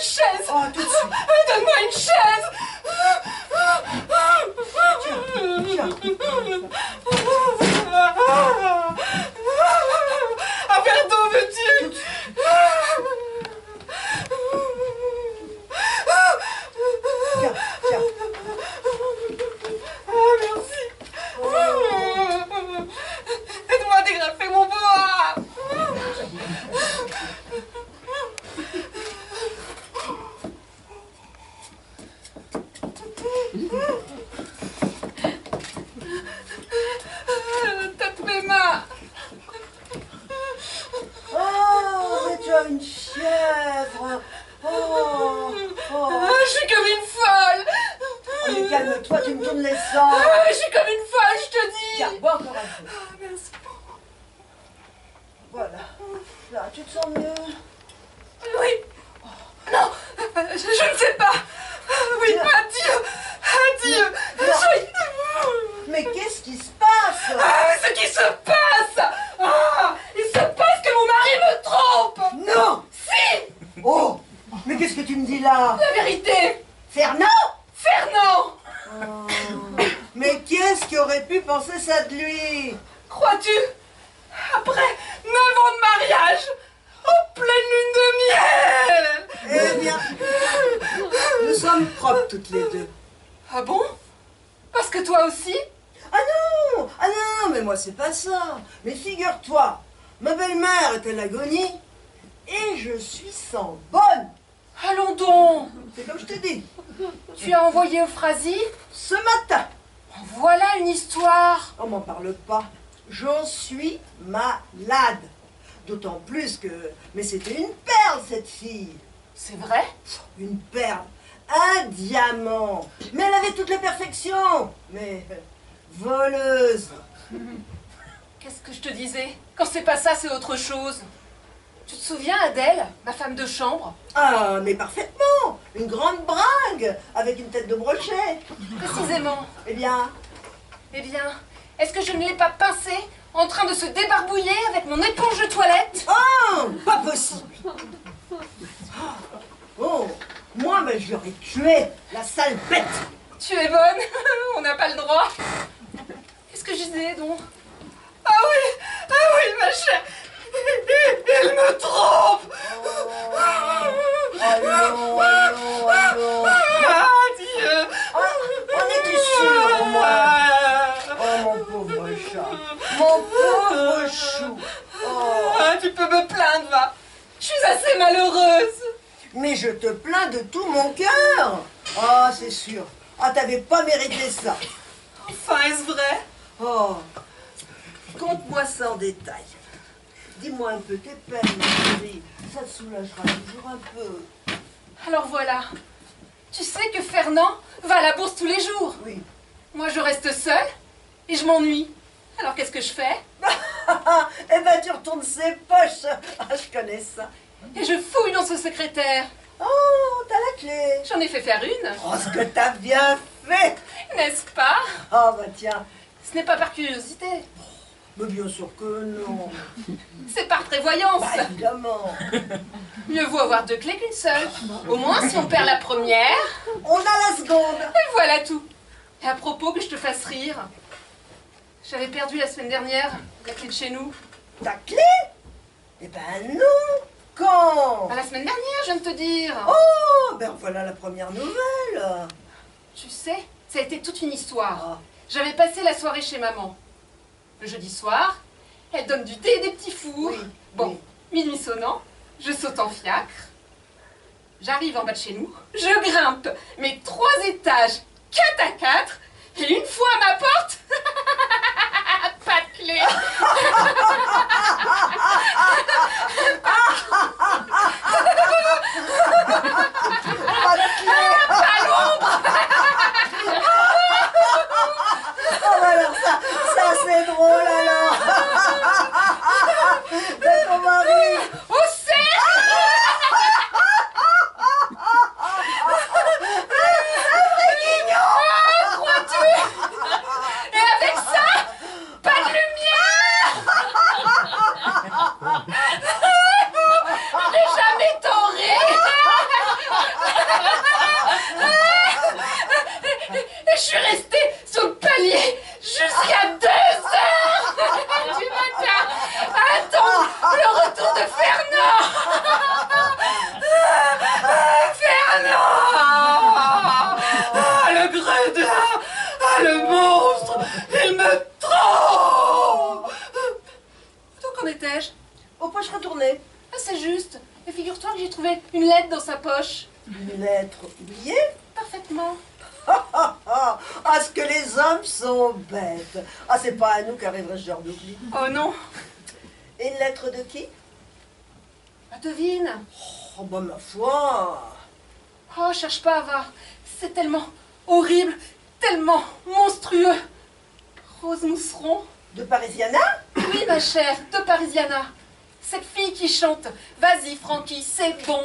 chaise. Oh, tout de suite. Donne-moi une chaise. Un verre d'eau, veux-tu? Tiens, tiens. Ah, merci. Aide-moi à dégrafer mon boa. Tape mes mains. Oh, mais tu as une fièvre. Oh, oh. Je suis comme une folle. Oh, mais calme-toi, tu me tournes les sangs. Je suis comme une folle, je te dis. Tiens, bois encore un peu. Ah, merci. Voilà. Là, tu te sens mieux? Oui. Non, je ne sais pas. Oui, Non. adieu. Adieu. Non. Mais qu'est-ce qui se passe? Ah, ce qui se passe. Ah, il se passe que mon mari me trompe. Non. Si. Oh, mais qu'est-ce que tu me dis là? La vérité. Fernand? Fernand. Oh, mais qu'est-ce qui aurait pu penser ça de lui? Crois-tu, après 9 ans de mariage, en pleine lune de miel? Eh bien, nous sommes propres toutes les deux. Ah bon? Parce que toi aussi? Ah non, mais moi c'est pas ça. Mais figure-toi, ma belle-mère est à l'agonie et je suis sans bonne. Allons donc. C'est comme je te dis, Tu as envoyé Euphrasie? ce matin. Voilà une histoire. On m'en parle pas. J'en suis malade. D'autant plus que... Mais c'était une perle, cette fille. C'est vrai? Une perle. Un diamant. Mais elle avait toutes les perfections. Mais... voleuse. Qu'est-ce que je te disais? Quand c'est pas ça, c'est autre chose. Tu te souviens, Adèle, ma femme de chambre? Ah, mais parfaitement. Une grande bringue, avec une tête de brochet. Précisément. Eh bien, est-ce que je ne l'ai pas pincée en train de se débarbouiller avec mon éponge de toilette? oh, pas possible. Oh, moi, mais je l'aurais tué, la sale bête. Tu es bonne. On n'a pas le droit. Qu'est-ce que je disais donc? Ah oui, ma chère. Il me trompe. Oh non. Adieu. En es-tu sûr, moi? Oh, mon pauvre chat. Mon pauvre chou. Oh. Ah, tu peux me plaindre, va. Je suis assez malheureuse. Mais je te plains de tout mon cœur. Ah, c'est sûr. Ah, t'avais pas mérité ça. Enfin, est-ce vrai? Oh, conte-moi ça en détail. Dis-moi un peu tes peines, ma chérie. Ça te soulagera toujours un peu. Alors voilà. Tu sais que Fernand va à la bourse tous les jours. Oui. Moi, je reste seule et je m'ennuie. Alors qu'est-ce que je fais? Eh ben, tu retournes ses poches. Ah, je connais ça. Et je fouille dans ce secrétaire. Oh, t'as la clé. J'en ai fait faire une. Oh, ce que t'as bien fait. N'est-ce pas? Oh, bah tiens. Ce n'est pas par curiosité. Mais bien sûr que non. C'est par prévoyance. Bah, évidemment. Mieux vaut avoir 2 clés qu'une seule. Au moins, si on perd la première, On a la seconde. et voilà tout. Et à propos, que je te fasse rire. J'avais perdu la semaine dernière la clé de chez nous. Ta clé? Eh ben non. Quand? La semaine dernière, je viens de te dire. Oh, ben voilà la première nouvelle. Tu sais, ça a été toute une histoire. Ah. J'avais passé la soirée chez maman. Le jeudi soir, elle donne du thé et des petits fours. Oui, Bon, minuit sonnant, je saute en fiacre. J'arrive en bas de chez nous, je grimpe mes 3 étages 4 à 4 et une fois à ma porte, pas de clé. Pas de clé. Pas l'ombre. Oh, bah alors ça c'est drôle alors. C'est ton mari. Au cercle. Ah, crois-tu? Et avec ça, pas de lumière. moi je retournais. Ah, c'est juste. Et figure-toi que j'ai trouvé une lettre dans sa poche. Une lettre oubliée? Parfaitement. Ah, ce que les hommes sont bêtes. Ah, c'est pas à nous qu'arriverait ce genre d'oubli. Oh non. Et une lettre de qui? Ah, devine. Oh, bah ma foi. Oh, cherche pas à voir. C'est tellement horrible, tellement monstrueux. Rose Mousseron. De Parisiana? Oui, ma chère, de Parisiana. Cette fille qui chante. Vas-y, Francky, c'est bon.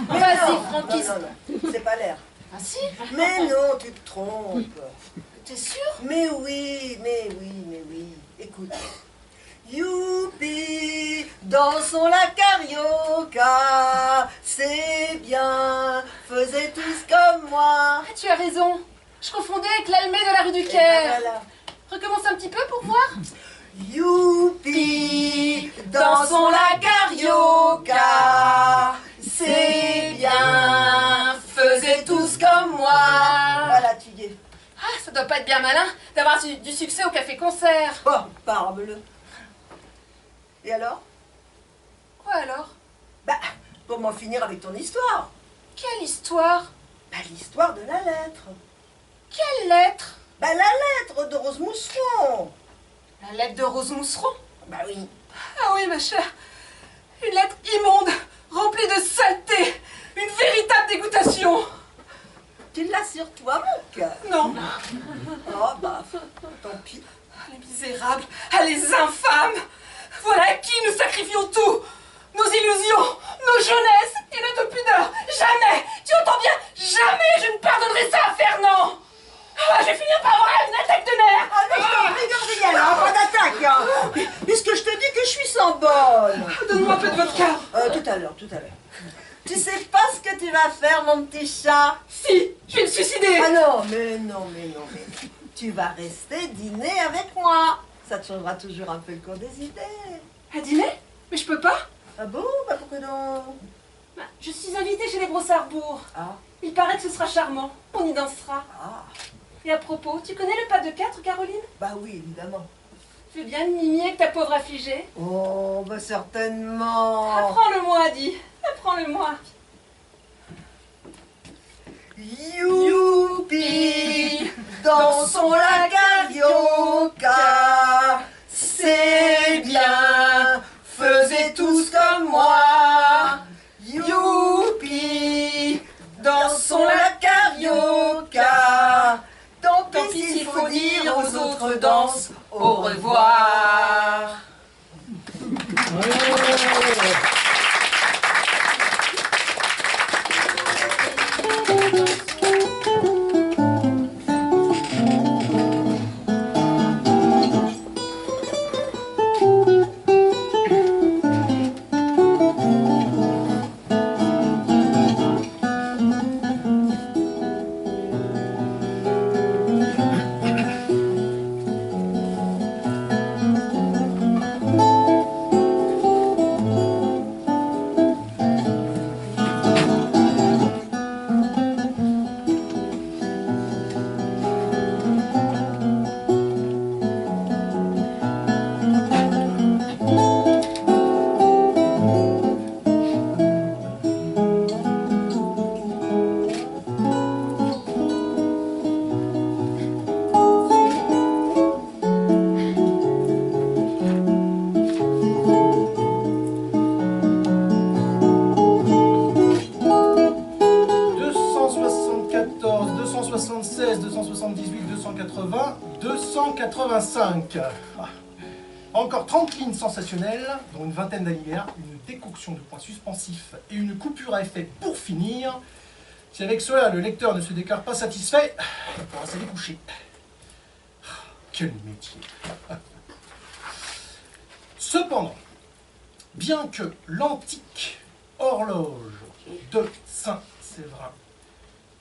Vas-y, Francky. Non, c'est pas l'air. Ah si? Mais non, tu te trompes. T'es sûr? Mais oui. Écoute. Youpi, dansons la carioca, c'est bien, faisez tous comme moi. Ah, tu as raison. Je confondais avec l'Almé de la rue du Et ben Caire. voilà. Recommence un petit peu pour voir. Youpi, dansons la carioca, c'est bien, faisez tous comme moi. Voilà, tu y es. Ah, ça doit pas être bien malin d'avoir du succès au café-concert. Oh, parle-le. Et alors? Quoi alors? Bah, pour m'en finir avec ton histoire. Quelle histoire? Bah, l'histoire de la lettre. Quelle lettre? Bah, la lettre de Rose Mousseron. La lettre de Rose Mousseron? Bah oui. Ah oui, ma chère. Une lettre immonde, remplie de saleté. Une véritable dégoûtation. Tu l'as sur toi, mon cœur. Non. Oh, bah, tant pis. Ah, les misérables, ah, les infâmes. Voilà à qui nous sacrifions tout. Nos illusions, nos jeunesses et notre pudeur. Jamais, tu entends bien, jamais je ne pardonnerai ça à Fernand. Ah, je vais finir par avoir une attaque de nerfs. Ah, mais je t'en prie, Gabriel, hein, pas d'attaque, hein. Puisque je te dis que je suis sans bonne. Donne-moi un peu de vodka. Tout à l'heure. Tu sais pas ce que tu vas faire, mon petit chat? Si, je vais me suicider. Ah non, mais tu vas rester dîner avec moi. Ça te changera toujours un peu le cours des idées. À dîner? Mais je peux pas. Ah bon? Bah pourquoi donc? Bah, je suis invitée chez les Brossarbourg. Ah, Il paraît que ce sera charmant. On y dansera. ah, Et à propos, tu connais le pas de 4, Caroline? bah oui, évidemment. Tu veux bien me mimier avec ta pauvre affligée? Oh, bah certainement. Apprends-le-moi, Adi. Apprends-le-moi. Youpi, dansons la carioca, c'est bien, faisez tous comme moi. Youpi, dansons la carioca, tant pis s'il faut dire aux autres danses au revoir. Encore 30 lignes sensationnelles, dont une vingtaine d'alinéas, une décoction de points suspensifs et une coupure à effet pour finir. Si avec cela le lecteur ne se déclare pas satisfait, il pourra s'aller coucher. Quel métier! Cependant, bien que l'antique horloge de Saint-Séverin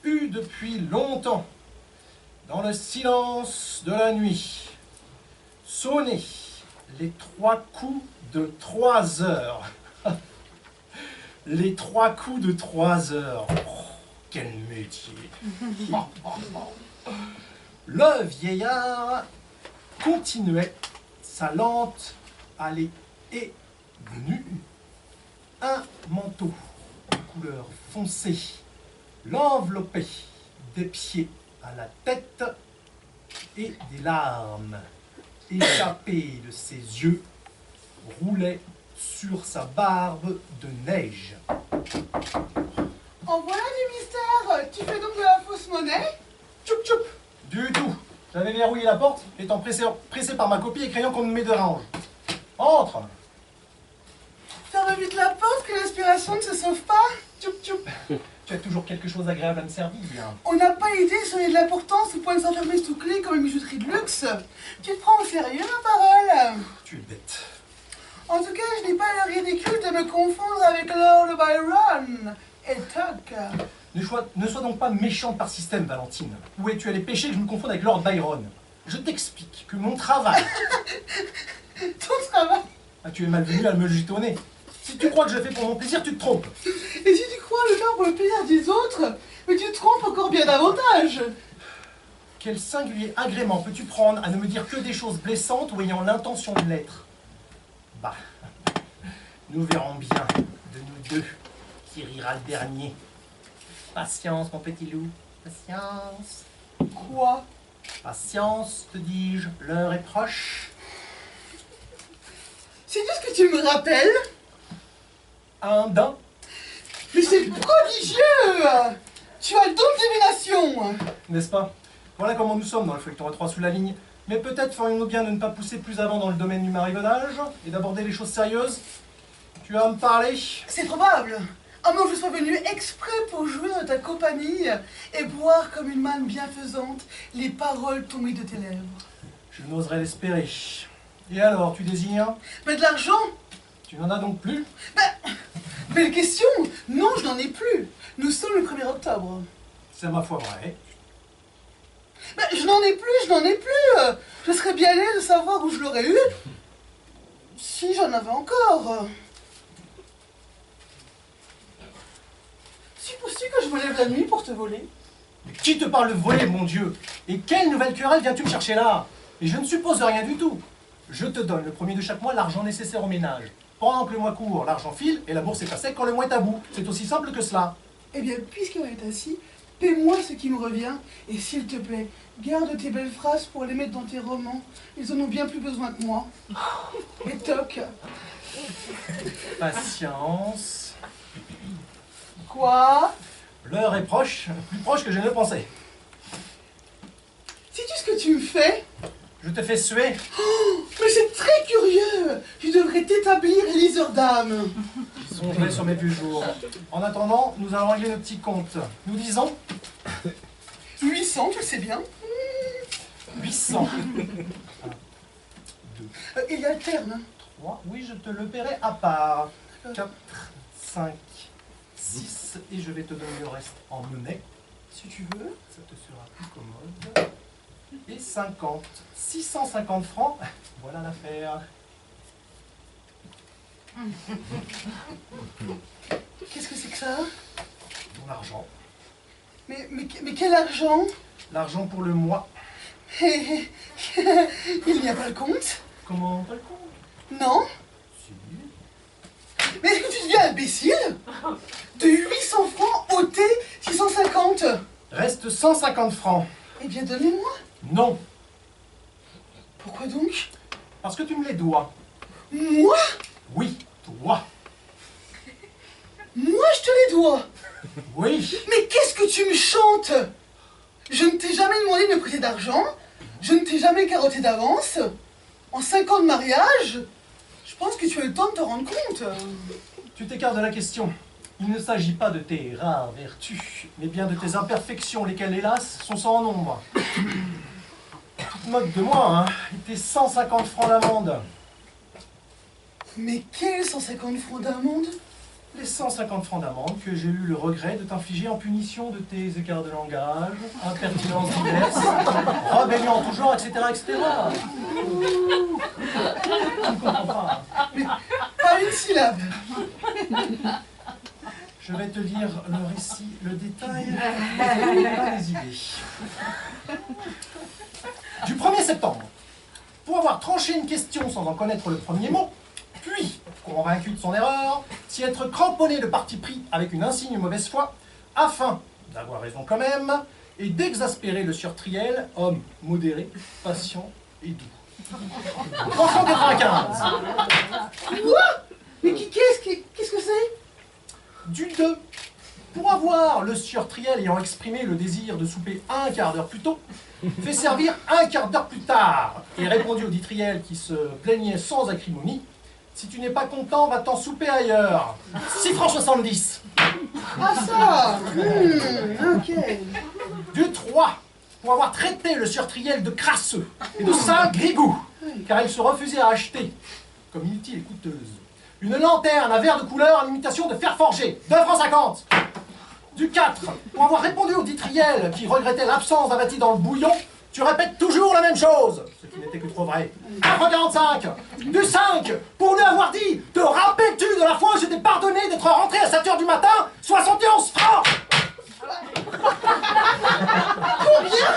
eût depuis longtemps, dans le silence de la nuit, sonné les 3 coups de 3 heures. Les 3 coups de 3 heures. Oh, quel métier. Le vieillard continuait sa lente allée et venue un manteau de couleur foncée l'enveloppait des pieds à la tête et des larmes échappées de ses yeux roulaient sur sa barbe de neige. En voilà du mystère. Tu fais donc de la fausse monnaie? Tchoup tchoup. Du tout. J'avais verrouillé la porte, étant pressé par ma copie et craignant qu'on ne me dérange. Entre. Ferme vite la porte, que l'inspiration ne se sauve pas. Tchoup tchoup. Tu as toujours quelque chose d'agréable à me servir. On n'a pas idée si on est de l'importance au point de s'enfermer sous clé comme une bijouterie de luxe. Tu te prends au sérieux, ma parole? Tu es bête. En tout cas, je n'ai pas le ridicule de me confondre avec Lord Byron et Tuck. Ne sois donc pas méchante par système, Valentine. Où es-tu allé pêcher que je me confonde avec Lord Byron? Je t'explique que mon travail... Ton travail? Ah, tu es malvenu à me le jeter au nez. Si tu crois que je fais pour mon plaisir, tu te trompes. Et si tu crois le faire pour le plaisir des autres, mais tu te trompes encore bien davantage. Quel singulier agrément peux-tu prendre à ne me dire que des choses blessantes ou ayant l'intention de l'être? Bah, nous verrons bien de nous deux qui rira le dernier. Patience, mon petit loup, patience. Quoi? Patience, te dis-je, l'heure est proche. C'est tout ce que tu me rappelles? Un d'un. Mais c'est prodigieux! Tu as le don de divination! N'est-ce pas? Voilà comment nous sommes dans le feuilleton à 3 sous la ligne. Mais peut-être ferions-nous bien de ne pas pousser plus avant dans le domaine du marivaudage et d'aborder les choses sérieuses. Tu vas me parler? C'est probable! À moins que je sois venu exprès pour jouir de ta compagnie et boire comme une manne bienfaisante les paroles tombées de tes lèvres. Je n'oserais l'espérer. Et alors, tu désires? Mais de l'argent? Tu n'en as donc plus? Belle question! Non, je n'en ai plus! Nous sommes le 1er octobre. C'est ma foi vrai. Je n'en ai plus, je n'en ai plus! Je serais bien aise de savoir où je l'aurais eu si j'en avais encore. Supposes-tu que je me lève la nuit pour te voler? Mais qui te parle de voler, mon Dieu? Et quelle nouvelle querelle viens-tu me chercher là? Et je ne suppose rien du tout. Je te donne le premier de chaque mois l'argent nécessaire au ménage. Pendant que le mois court, l'argent file et la bourse est à sec quand le mois est à bout. C'est aussi simple que cela. Eh bien, puisqu'on est assis, paie-moi ce qui me revient, et s'il te plaît, garde tes belles phrases pour les mettre dans tes romans. Ils en ont bien plus besoin que moi. Et toc. Patience. Quoi? L'heure est proche, plus proche que je ne le pensais. Sais-tu ce que tu me fais? Je te fais suer. Mais c'est très curieux! Tu devrais t'établir liseur d'âme. Je songerai sur mes vieux jours. En attendant, nous allons régler nos petits comptes. Nous disons 800, tu le sais bien. 800. 2, Il y a le terme. 3, oui, je te le paierai à part. 4, 5, 6, et je vais te donner le reste en monnaie, Si tu veux. ça te sera plus commode. Et 50, 650 francs, voilà l'affaire. Qu'est-ce que c'est que ça? Mon argent. Mais quel argent? L'argent pour le mois. Il n'y a pas le compte? Comment pas le compte? Non? Si. Mais est-ce que tu deviens imbécile? De 800 francs ôté 650. Reste 150 francs. Eh bien, donnez-moi. Non, Pourquoi donc? parce que tu me les dois. Moi? Oui, toi. Moi, je te les dois. Oui. Mais qu'est-ce que tu me chantes? Je ne t'ai jamais demandé de me prêter d'argent. Je ne t'ai jamais carotté d'avance. En 5 ans de mariage, je pense que tu as eu le temps de te rendre compte. Tu t'écartes de la question. Il ne s'agit pas de tes rares vertus, mais bien de tes imperfections, lesquelles, hélas, sont sans nombre. Toute moque de moi, hein, et tes 150 francs d'amende. Mais quels 150 francs d'amende? Les 150 francs d'amende que j'ai eu le regret de t'infliger en punition de tes écarts de langage, impertinences diverses, rébellion en tout genre, etc., etc. Tu ne comprends pas. Mais pas une syllabe. Je vais te lire le récit, le détail, et pas les idées. Du 1er septembre, pour avoir tranché une question sans en connaître le premier mot, puis, convaincu de son erreur, s'y être cramponné de parti pris avec une insigne mauvaise foi, afin d'avoir raison quand même, et d'exaspérer le sieur Triel, homme modéré, patient et doux. 395. Quoi? Mais qu'est-ce que c'est? Du 2. Pour avoir le sieur Triel ayant exprimé le désir de souper un quart d'heure plus tôt, fait servir un quart d'heure plus tard, et répondu au dit Triel qui se plaignait sans acrimonie, si tu n'es pas content, va-t'en souper ailleurs. 6 francs 70. Ah ça! Ok. Du 3. Pour avoir traité le sieur Triel de crasseux et de sale grigou, car il se refusait à acheter, comme inutile et coûteuse, une lanterne à verre de couleur en imitation de fer forgé, 2 francs 50. Du 4, pour avoir répondu au dit Triel qui regrettait l'absence d'un bâti dans le bouillon, tu répètes toujours la même chose, ce qui n'était que trop vrai. 1 franc 45. Du 5, pour lui avoir dit, te rappelles-tu de la fois où je t'ai pardonné d'être rentré à 7 h du matin, 71 francs. Combien?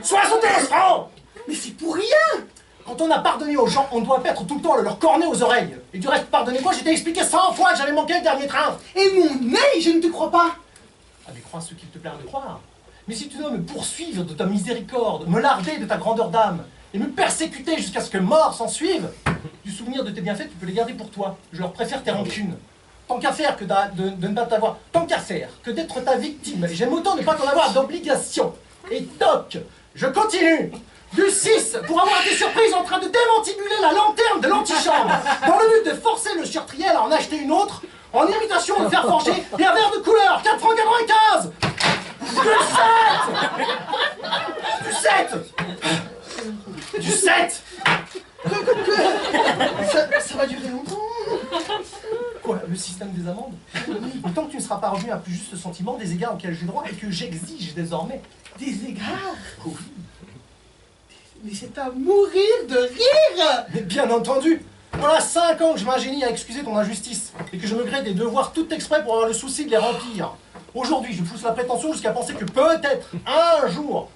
71 francs. Mais c'est pour rien! Quand on a pardonné aux gens, on doit mettre tout le temps leur cornet aux oreilles. Et du reste, pardonnez-moi, je t'ai expliqué 100 fois que j'avais manqué le dernier train. Et mon nez, je ne te crois pas! Ah mais crois ce qu'il te plaira de croire. Mais si tu dois me poursuivre de ta miséricorde, me larder de ta grandeur d'âme, et me persécuter jusqu'à ce que mort s'en suive, du souvenir de tes bienfaits, tu peux les garder pour toi. Je leur préfère tes rancunes. Tant qu'à faire que de ne pas t'avoir, tant qu'à faire que d'être ta victime, j'aime autant ne pas t'en avoir d'obligation. Et toc, je continue. Du 6, pour avoir été surprise en train de démantibuler la lanterne de l'antichambre, dans le but de forcer le sieur Triel à en acheter une autre, en imitation de fer forgé et un verre de couleur, 4 francs 95. Du 7. Du 7. Ça va durer longtemps. Quoi, le système des amendes? Tant que tu ne seras pas revenu à un plus juste sentiment des égards auxquels j'ai droit et que j'exige désormais. Des égards? Oui. Mais c'est à mourir de rire! Mais bien entendu, voilà 5 ans que je m'ingénie à excuser ton injustice et que je me crée des devoirs tout exprès pour avoir le souci de les remplir. Aujourd'hui, je pousse la prétention jusqu'à penser que peut-être, un jour,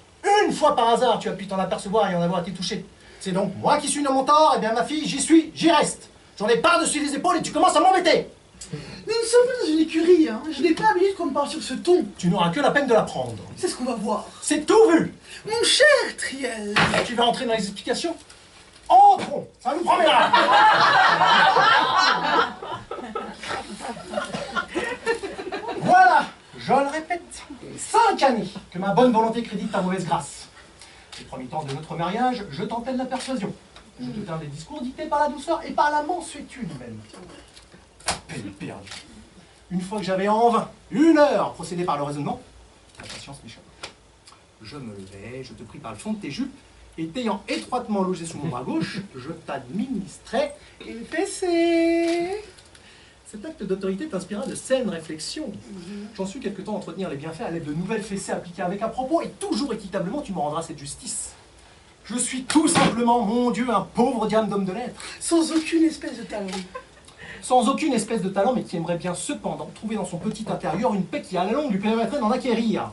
une fois par hasard, tu as pu t'en apercevoir et en avoir été touché. C'est donc moi qui suis dans mon tort, et bien ma fille, j'y suis, j'y reste. J'en ai par-dessus les épaules et tu commences à m'embêter. Nous ne sommes pas dans une écurie, hein. Je n'ai pas l'habitude qu'on me parle sur ce ton. Tu n'auras que la peine de l'apprendre. C'est ce qu'on va voir. C'est tout vu. Mon cher Triel! Tu vas entrer dans les explications? Entrons, ça nous promènera. Voilà, je le répète, 5 années que ma bonne volonté crédite ta mauvaise grâce. Les premiers temps de notre mariage, je tentais de la persuasion. Je te tins des discours dictés par la douceur et par la mansuétude même. Peine perdue. Une fois que j'avais en vain 1 heure procédé par le raisonnement, la patience m'échappa. Je me levai, je te pris par le fond de tes jupes, et t'ayant étroitement logé sous mon bras gauche, je t'administrais Il PC. Cet acte d'autorité t'inspira de saines réflexions. J'en suis quelque temps entretenir les bienfaits à l'aide de nouvelles fessées appliquées avec un propos, et toujours équitablement tu me rendras cette justice. Je suis tout simplement, mon Dieu, un pauvre diable d'homme de lettres. Sans aucune espèce de talent. Sans aucune espèce de talent, mais qui aimerait bien cependant trouver dans son petit intérieur une paix qui à la longue lui permettrait d'en acquérir.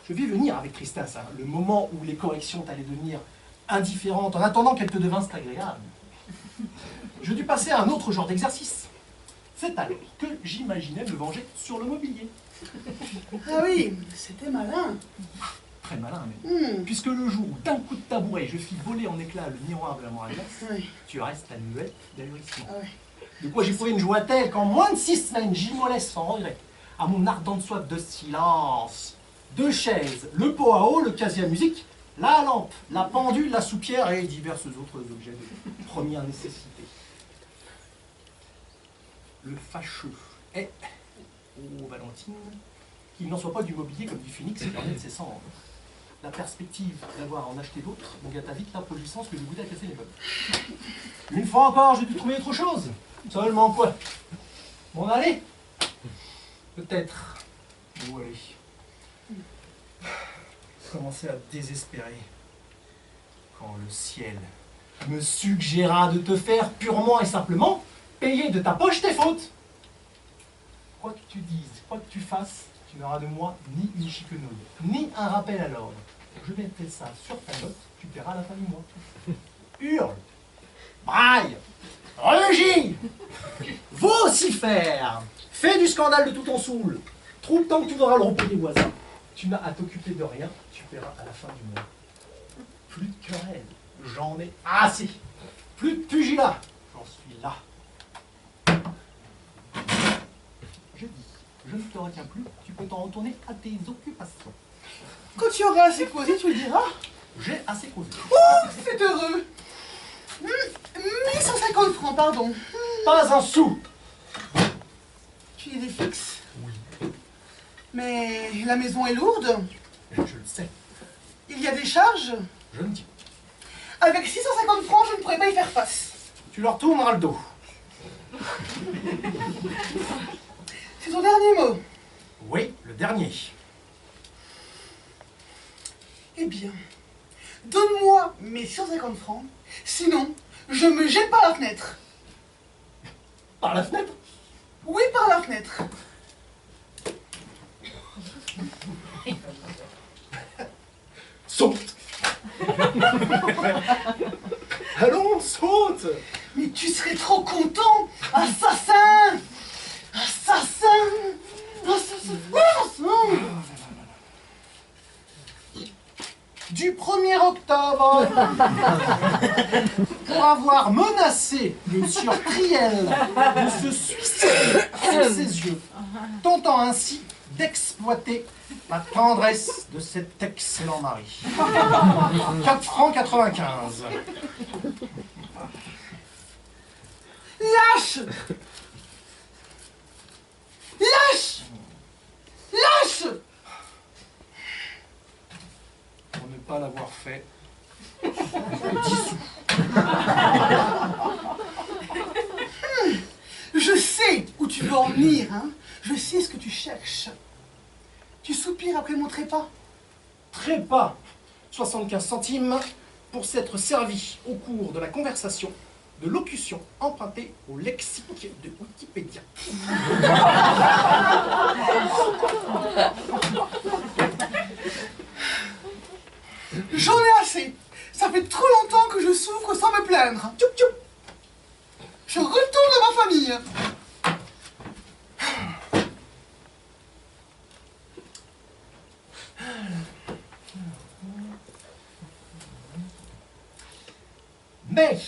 Je vis venir avec tristesse le moment où les corrections allaient devenir indifférentes en attendant qu'elles te devinssent agréables. Je dus passer à un autre genre d'exercice. C'est alors que j'imaginais me venger sur le mobilier. Ah oui, c'était malin. Très malin même. Puisque le jour où d'un coup de tabouret je fis voler en éclats le miroir de la moirette, Oui. tu restes à muette d'ahurissement. Ah ouais. De quoi j'éprouvé une joie telle qu'en moins de 6 semaines, j'immolais sans regret à mon ardente soif de silence 2 chaises, le pot à eau, le casier à musique, la lampe, la pendule, la soupière et divers autres objets de première nécessité. Le fâcheux est, ô Valentine, qu'il n'en soit pas du mobilier comme du phénix et de ses cendres. La perspective d'avoir en acheté d'autres me gâta vite l'âpre jouissance que je goûtais à casser les meubles. Une fois encore, j'ai dû trouver autre chose. Seulement quoi? M'en aller? Peut-être. Où aller? Commençais à désespérer quand le ciel me suggéra de te faire purement et simplement payer de ta poche tes fautes. Quoi que tu dises, quoi que tu fasses, tu n'auras de moi ni une chiquenaude, ni un rappel à l'ordre. Je mettrai ça sur ta note, tu paieras à la fin du mois. Hurle, braille, Régie! Vocifère! Fais du scandale de tout ton soul. Trouve tant que tu auras le repos des voisins. Tu n'as à t'occuper de rien, tu verras à la fin du mois. Plus de querelle, j'en ai assez. Plus de pugilat, j'en suis là. Je dis, je ne te retiens plus, tu peux t'en retourner à tes occupations. Quand tu auras assez causé, tu le diras. J'ai assez causé. Oh, c'est heureux. 1150 francs, pardon. Pas un sou. Tu es des fixes. Oui. Mais la maison est lourde. Je le sais, Il y a des charges. je le dis. Avec 650 francs, je ne pourrais pas y faire face. Tu leur tourneras le dos. C'est ton dernier mot. Oui, le dernier. Eh bien, donne-moi mes 150 francs, sinon je me jette par la fenêtre. Par la fenêtre? Oui, par la fenêtre. Saute. Allons, saute. Mais tu serais trop content, assassin! Assassin! Assassin! Assassin! Du 1er octobre, pour avoir menacé le sieur Triel de se suicider sous ses yeux, tentant ainsi d'exploiter la tendresse de cet excellent mari. 4 francs 95. Lâche! Lâche! Lâche! Pour ne pas l'avoir fait, Je sais où tu veux en venir, hein? Je sais ce que tu cherches. Tu soupires après mon trépas. trépas 75 centimes pour s'être servi au cours de la conversation de locution empruntée au lexique de Wikipédia. J'en ai assez. Ça fait trop longtemps que je souffre sans me plaindre. Tchoup tchoup. Je retourne dans ma famille. Mais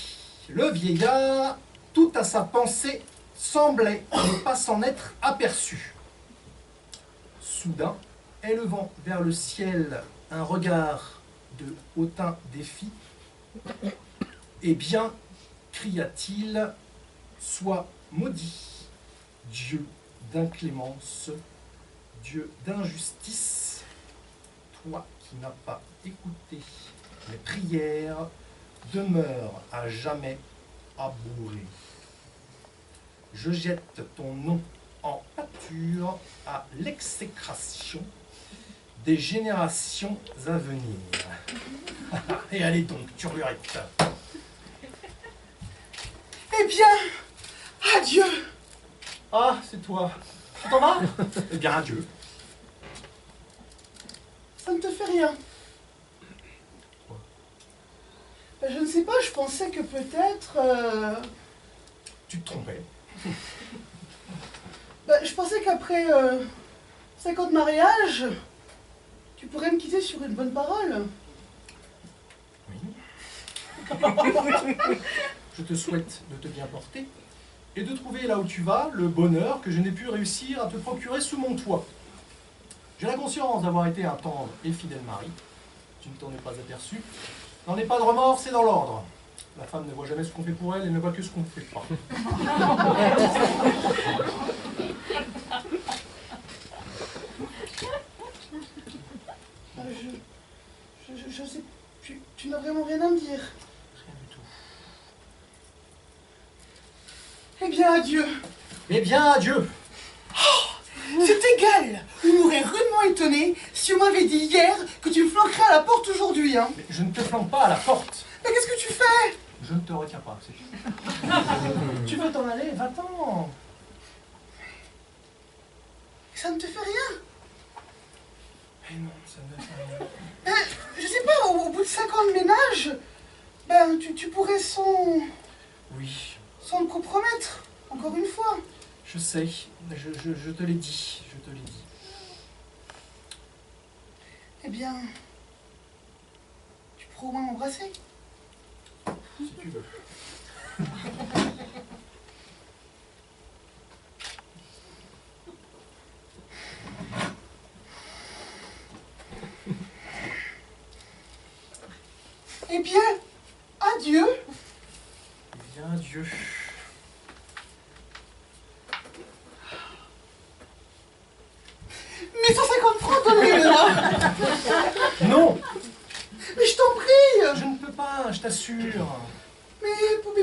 le vieillard, tout à sa pensée, semblait ne pas s'en être aperçu. Soudain, élevant vers le ciel un regard de hautain défi, eh bien, cria-t-il, sois maudit, Dieu d'inclémence, Dieu d'injustice, toi qui n'as pas écouté mes prières, demeure à jamais abouré. Je jette ton nom en pâture à l'exécration des générations à venir. Et allez donc, turlurette. Eh bien, adieu. Ah, c'est toi. Tu t'en vas? Eh bien, adieu. Ça ne te fait rien. Ben, je ne sais pas, je pensais que peut-être... Tu te trompais. ben, je pensais qu'après 50 mariages, tu pourrais me quitter sur une bonne parole. Oui. Je te souhaite de te bien porter et de trouver là où tu vas le bonheur que je n'ai pu réussir à te procurer sous mon toit. J'ai la conscience d'avoir été un tendre et fidèle mari. Tu ne t'en es pas aperçu. N'en ai pas de remords, c'est dans l'ordre. La femme ne voit jamais ce qu'on fait pour elle, elle ne voit que ce qu'on ne fait pas. Je sais, tu n'as vraiment rien à me dire. Rien du tout. Eh bien, adieu. Eh bien, adieu. C'est égal. On m'aurait rudement étonné si on m'avait dit hier que tu me flanquerais à la porte aujourd'hui, hein. Mais je ne te flanque pas à la porte. Mais qu'est-ce que tu fais? Je ne te retiens pas, c'est tout. Tu veux t'en aller, va-t'en. Ça ne te fait rien? Mais non, ça ne fait rien. Je sais pas, au bout de 5 ans de ménage, ben tu pourrais sans... Oui, sans le compromettre, encore une fois. Je sais, je te l'ai dit, je te l'ai dit. Eh bien, tu pourras au moins m'embrasser. Si tu veux. Eh bien, adieu. Eh bien, adieu. Mais 150 francs, donnez-moi. Non, Mais je t'en prie. je ne peux pas, je t'assure. Mais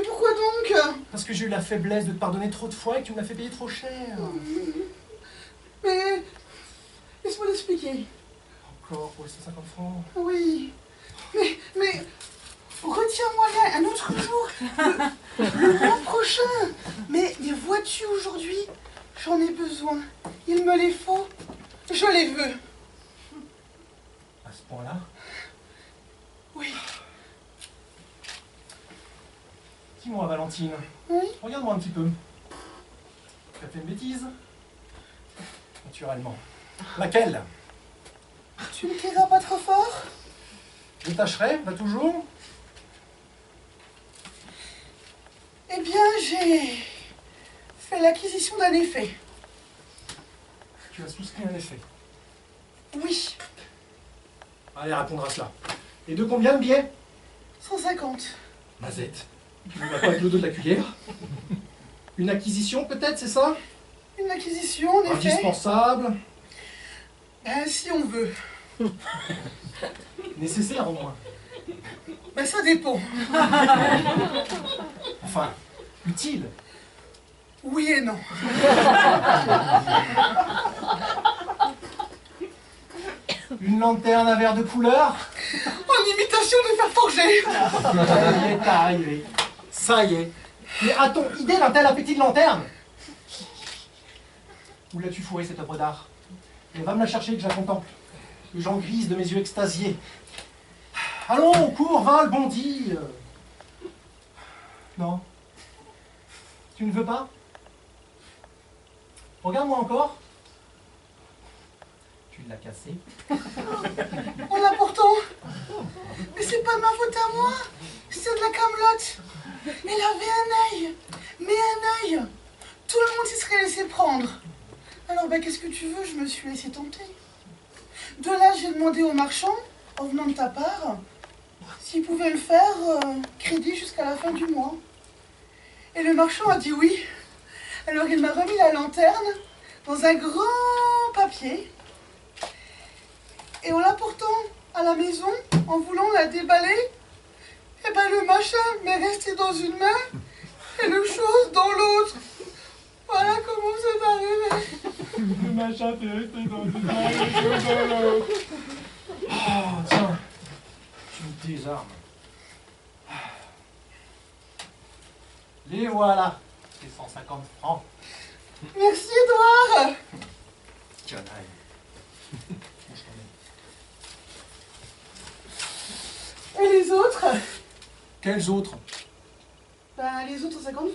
pourquoi donc? Parce que j'ai eu la faiblesse de te pardonner trop de fois et que tu me l'as fait payer trop cher. Mais laisse-moi l'expliquer. Encore pour les 150 francs. Oui. Mais retiens-moi là un autre jour. Le mois prochain. Mais vois-tu aujourd'hui, j'en ai besoin. Il me les faut. Je les veux. À ce point-là? Oui. Dis-moi, Valentine, Oui. regarde-moi un petit peu. Tu as fait une bêtise? Naturellement. Laquelle? Tu ne crieras pas trop fort? Je tâcherai, va toujours. Eh bien, j'ai fait l'acquisition d'un effet. Tu as souscrit un effet. Oui. Allez, répondre à cela. Et de combien le billet? 150. Mazette, tu ne vas pas avec le dos de la cuillère? Une acquisition peut-être, c'est ça? Une acquisition, en effet. Indispensable. Ben, si on veut. Nécessaire au moins. Ben, ça dépend. Enfin, utile. Oui et non. Une lanterne à verre de couleur. En imitation de fer forgé. Ça y est, t'as arrivé. Ça y est. Mais a-t-on idée d'un tel appétit de lanterne? Où l'as-tu fourré cette œuvre d'art? Et va me la chercher que je la contemple. Que j'en grise de mes yeux extasiés. Allons, cours, vole, bondis. Non. Tu ne veux pas? Regarde-moi encore. Tu l'as cassé. On l'a pourtant. Mais c'est pas de ma faute à moi. C'est de la camelote. Elle avait un œil. Mais un œil. Tout le monde s'y serait laissé prendre. Alors, ben, qu'est-ce que tu veux? Je me suis laissé tenter. De là, j'ai demandé au marchand, en venant de ta part, s'il pouvait me faire crédit jusqu'à la fin du mois. Et le marchand a dit oui. Alors, il m'a remis la lanterne dans un grand papier. Et en l'apportant à la maison, en voulant la déballer, eh ben le machin m'est resté dans une main et le chose dans l'autre. Voilà comment c'est arrivé. Le machin t'est resté dans une main et le chose dans l'autre. Oh, tiens, tu me désarmes. Les voilà, ces 150 francs. Merci Edouard. Canaille. Et les autres? Quels autres? Ben les autres 50 francs.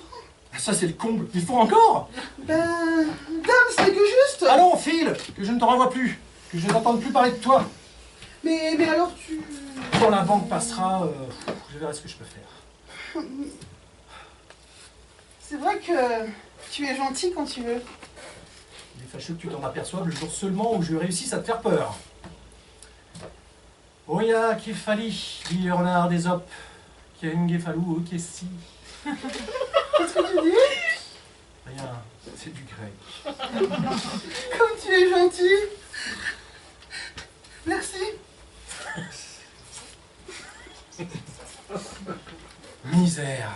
Ça c'est le comble, il faut encore? Ben, dame, c'est que juste. Allons, file, que je ne te revoie plus, que je n'entende plus parler de toi. Mais alors tu... Quand la banque passera, je verrai ce que je peux faire. C'est vrai que tu es gentil quand tu veux. Il est fâcheux que tu t'en aperçoives le jour seulement où je réussisse à te faire peur. Oya Kefali, dit Léonard d'Ésope, Kengefalou Kessi. Qu'est-ce que tu dis? Rien, c'est du grec. Comme tu es gentil. Merci. Misère.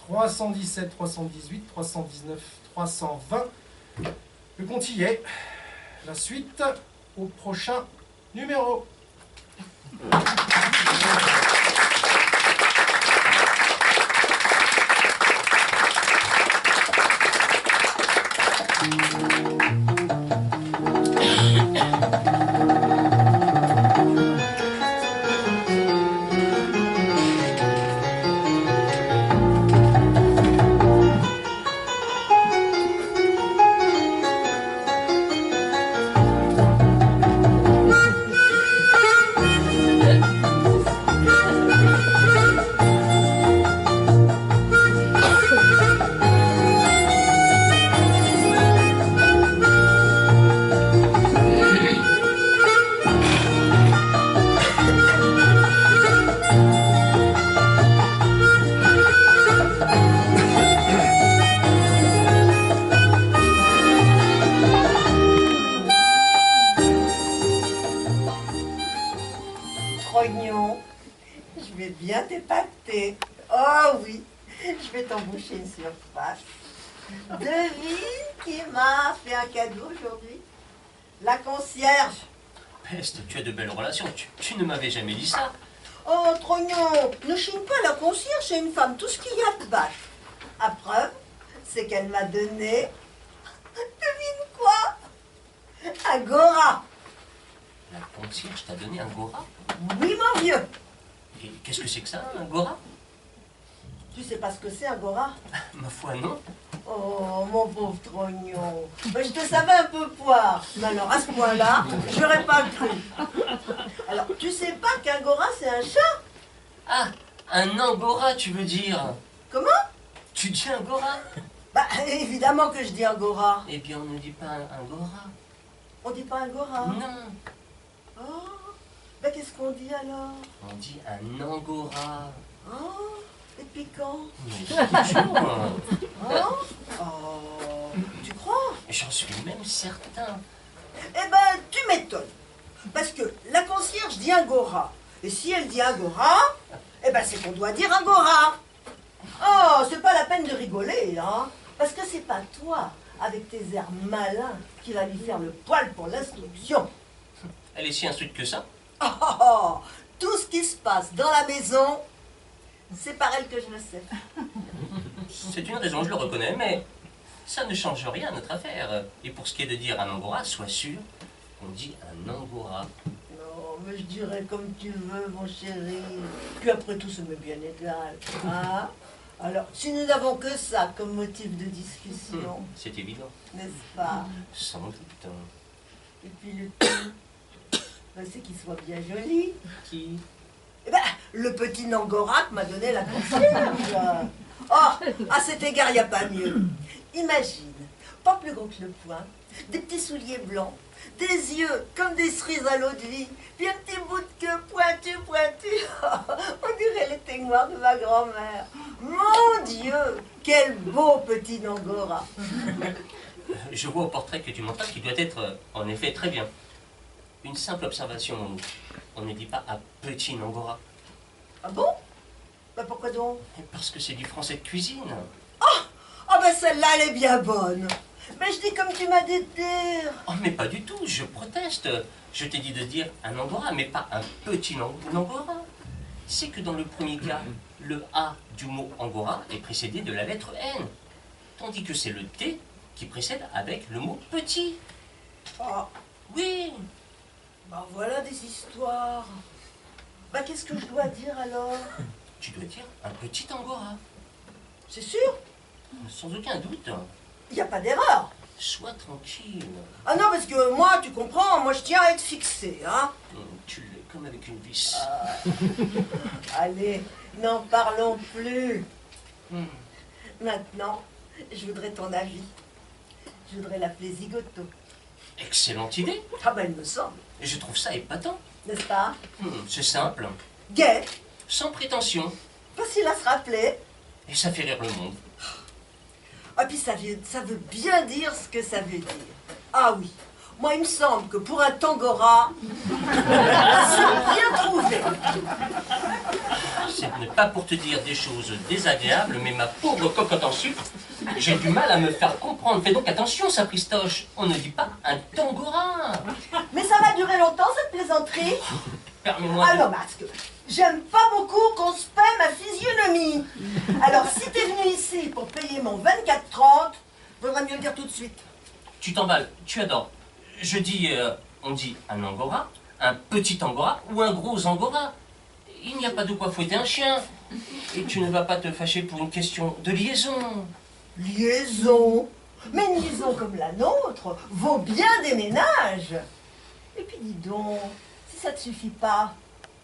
317, 318, 319, 320. Le compte y est. La suite au prochain numéro. bien t'épater. Oh oui, je vais t'embaucher une surprise. Devine qui m'a fait un cadeau aujourd'hui? La concierge. Peste, tu as de belles relations. Tu ne m'avais jamais dit ça. Oh, Trognon, ne chine pas, la concierge, c'est une femme, tout ce qu'il y a de bas. À preuve, c'est qu'elle m'a donné, devine quoi? Un Gora. La concierge t'a donné un Gora? Oui, mon vieux. Et qu'est-ce que c'est que ça, un Gora? Tu sais pas ce que c'est un Gora? Ma foi, non. Oh, mon pauvre Trognon. Ben, je te savais un peu poire. Mais alors, à ce point-là, j'aurais pas cru. Alors, tu sais pas qu'un Gora, c'est un chat? Ah, un Angora, tu veux dire? Comment? Tu dis Angora? Bah, évidemment que je dis un Gora. Eh bien, on ne dit pas un Angora. On dit pas un Gora? Non, Oh, ben qu'est-ce qu'on dit alors? on dit un Angora. Oh, et puis quand? Mais toujours. Oh, oh, tu crois? J'en suis même certain. Eh ben, tu m'étonnes. Parce que la concierge dit Angora. Et si elle dit Angora, eh ben c'est qu'on doit dire Angora. Oh, c'est pas la peine de rigoler, hein. Parce que c'est pas toi, avec tes airs malins, qui va lui faire le poil pour l'instruction. Elle est si instruite que ça? Oh, oh, oh, tout ce qui se passe dans la maison, c'est par elle que je le sais. C'est une raison, je le reconnais, mais ça ne change rien à notre affaire. Et pour ce qui est de dire un Angora, sois sûr, on dit un Angora. Non, mais je dirais comme tu veux, mon chéri. Puis après tout, ça m'est bien égal. Hein? Alors, si nous n'avons que ça comme motif de discussion, C'est évident. n'est-ce pas? Sans doute. Et puis le tout, ben, c'est qu'il soit bien joli. Qui? Eh ben, le petit Nangora que m'a donné la concierge. Oh, à cet égard, il n'y a pas mieux. Imagine, pas plus gros que le poing, des petits souliers blancs, des yeux comme des cerises à l'eau de vie, puis un petit bout de queue pointu. On dirait les teignoirs de ma grand-mère. Mon Dieu, quel beau petit Nangora. Je vois au portrait que tu montres qu'il doit être, en effet, très bien. Une simple observation, on ne dit pas un petit Nangora. Ah bon? Ben pourquoi donc? Parce que c'est du français de cuisine. Ah ben celle-là, elle est bien bonne. Mais je dis comme tu m'as dit de dire. Oh, mais pas du tout, je proteste. Je t'ai dit de dire un Angora, mais pas un petit Nangora. C'est que dans le premier cas, le A du mot Angora est précédé de la lettre N. Tandis que c'est le T qui précède avec le mot petit. Ah, Oui, ben voilà des histoires. Ben qu'est-ce que je dois dire alors? tu dois dire un petit Angora. C'est sûr? Sans aucun doute. Il n'y a pas d'erreur. Sois tranquille. Ah non, parce que moi, tu comprends, moi je tiens à être fixé, hein. Tu l'es comme avec une vis. Allez, n'en parlons plus. Hmm. Maintenant, je voudrais ton avis. Je voudrais l'appeler Zigoto. Excellente idée. Ah ben, il me semble, Et je trouve ça épatant. n'est-ce pas? C'est simple, Gai, sans prétention. facile à se rappeler. Et ça fait rire le monde. Ah, puis ça veut bien dire ce que ça veut dire. Ah oui, moi il me semble que pour un Tangora, c'est bien trouvé. Ce n'est pas pour te dire des choses désagréables, mais ma pauvre cocotte en sucre, j'ai du mal à me faire comprendre. Fais donc attention, sapristoche. On ne dit pas un Tangora. Mais ça va durer longtemps cette plaisanterie? Permets-moi Ah de... non, parce que j'aime pas beaucoup qu'on se paie ma physionomie. Alors si t'es venu ici pour payer mon 24,30, vaudrait mieux le dire tout de suite. Tu t'emballes, tu adores. Je dis, on dit un Angora, un petit Angora ou un gros Angora. Il n'y a pas de quoi fouetter un chien. Et tu ne vas pas te fâcher pour une question de liaison. Liaison? Mais une liaison comme la nôtre vaut bien des ménages. Et puis dis donc, si ça te suffit pas,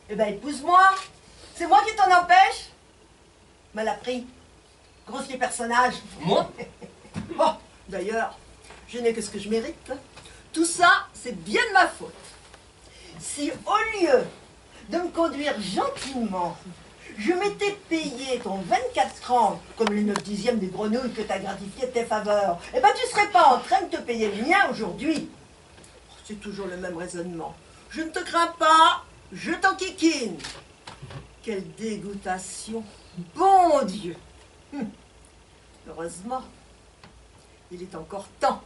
eh ben épouse-moi. C'est moi qui t'en empêche. Mal appris. Grossier personnage. Moi? Bon, d'ailleurs, je n'ai que ce que je mérite. Tout ça, c'est bien de ma faute. Si au lieu de me conduire gentiment, je m'étais payé ton 24,30 comme les 9 dixièmes des grenouilles que t'as gratifié de tes faveurs, eh ben tu serais pas en train de te payer le mien aujourd'hui. C'est toujours le même raisonnement. Je ne te crains pas, je t'enquiquine. Quelle dégoûtation! Bon Dieu! Heureusement, il est encore temps.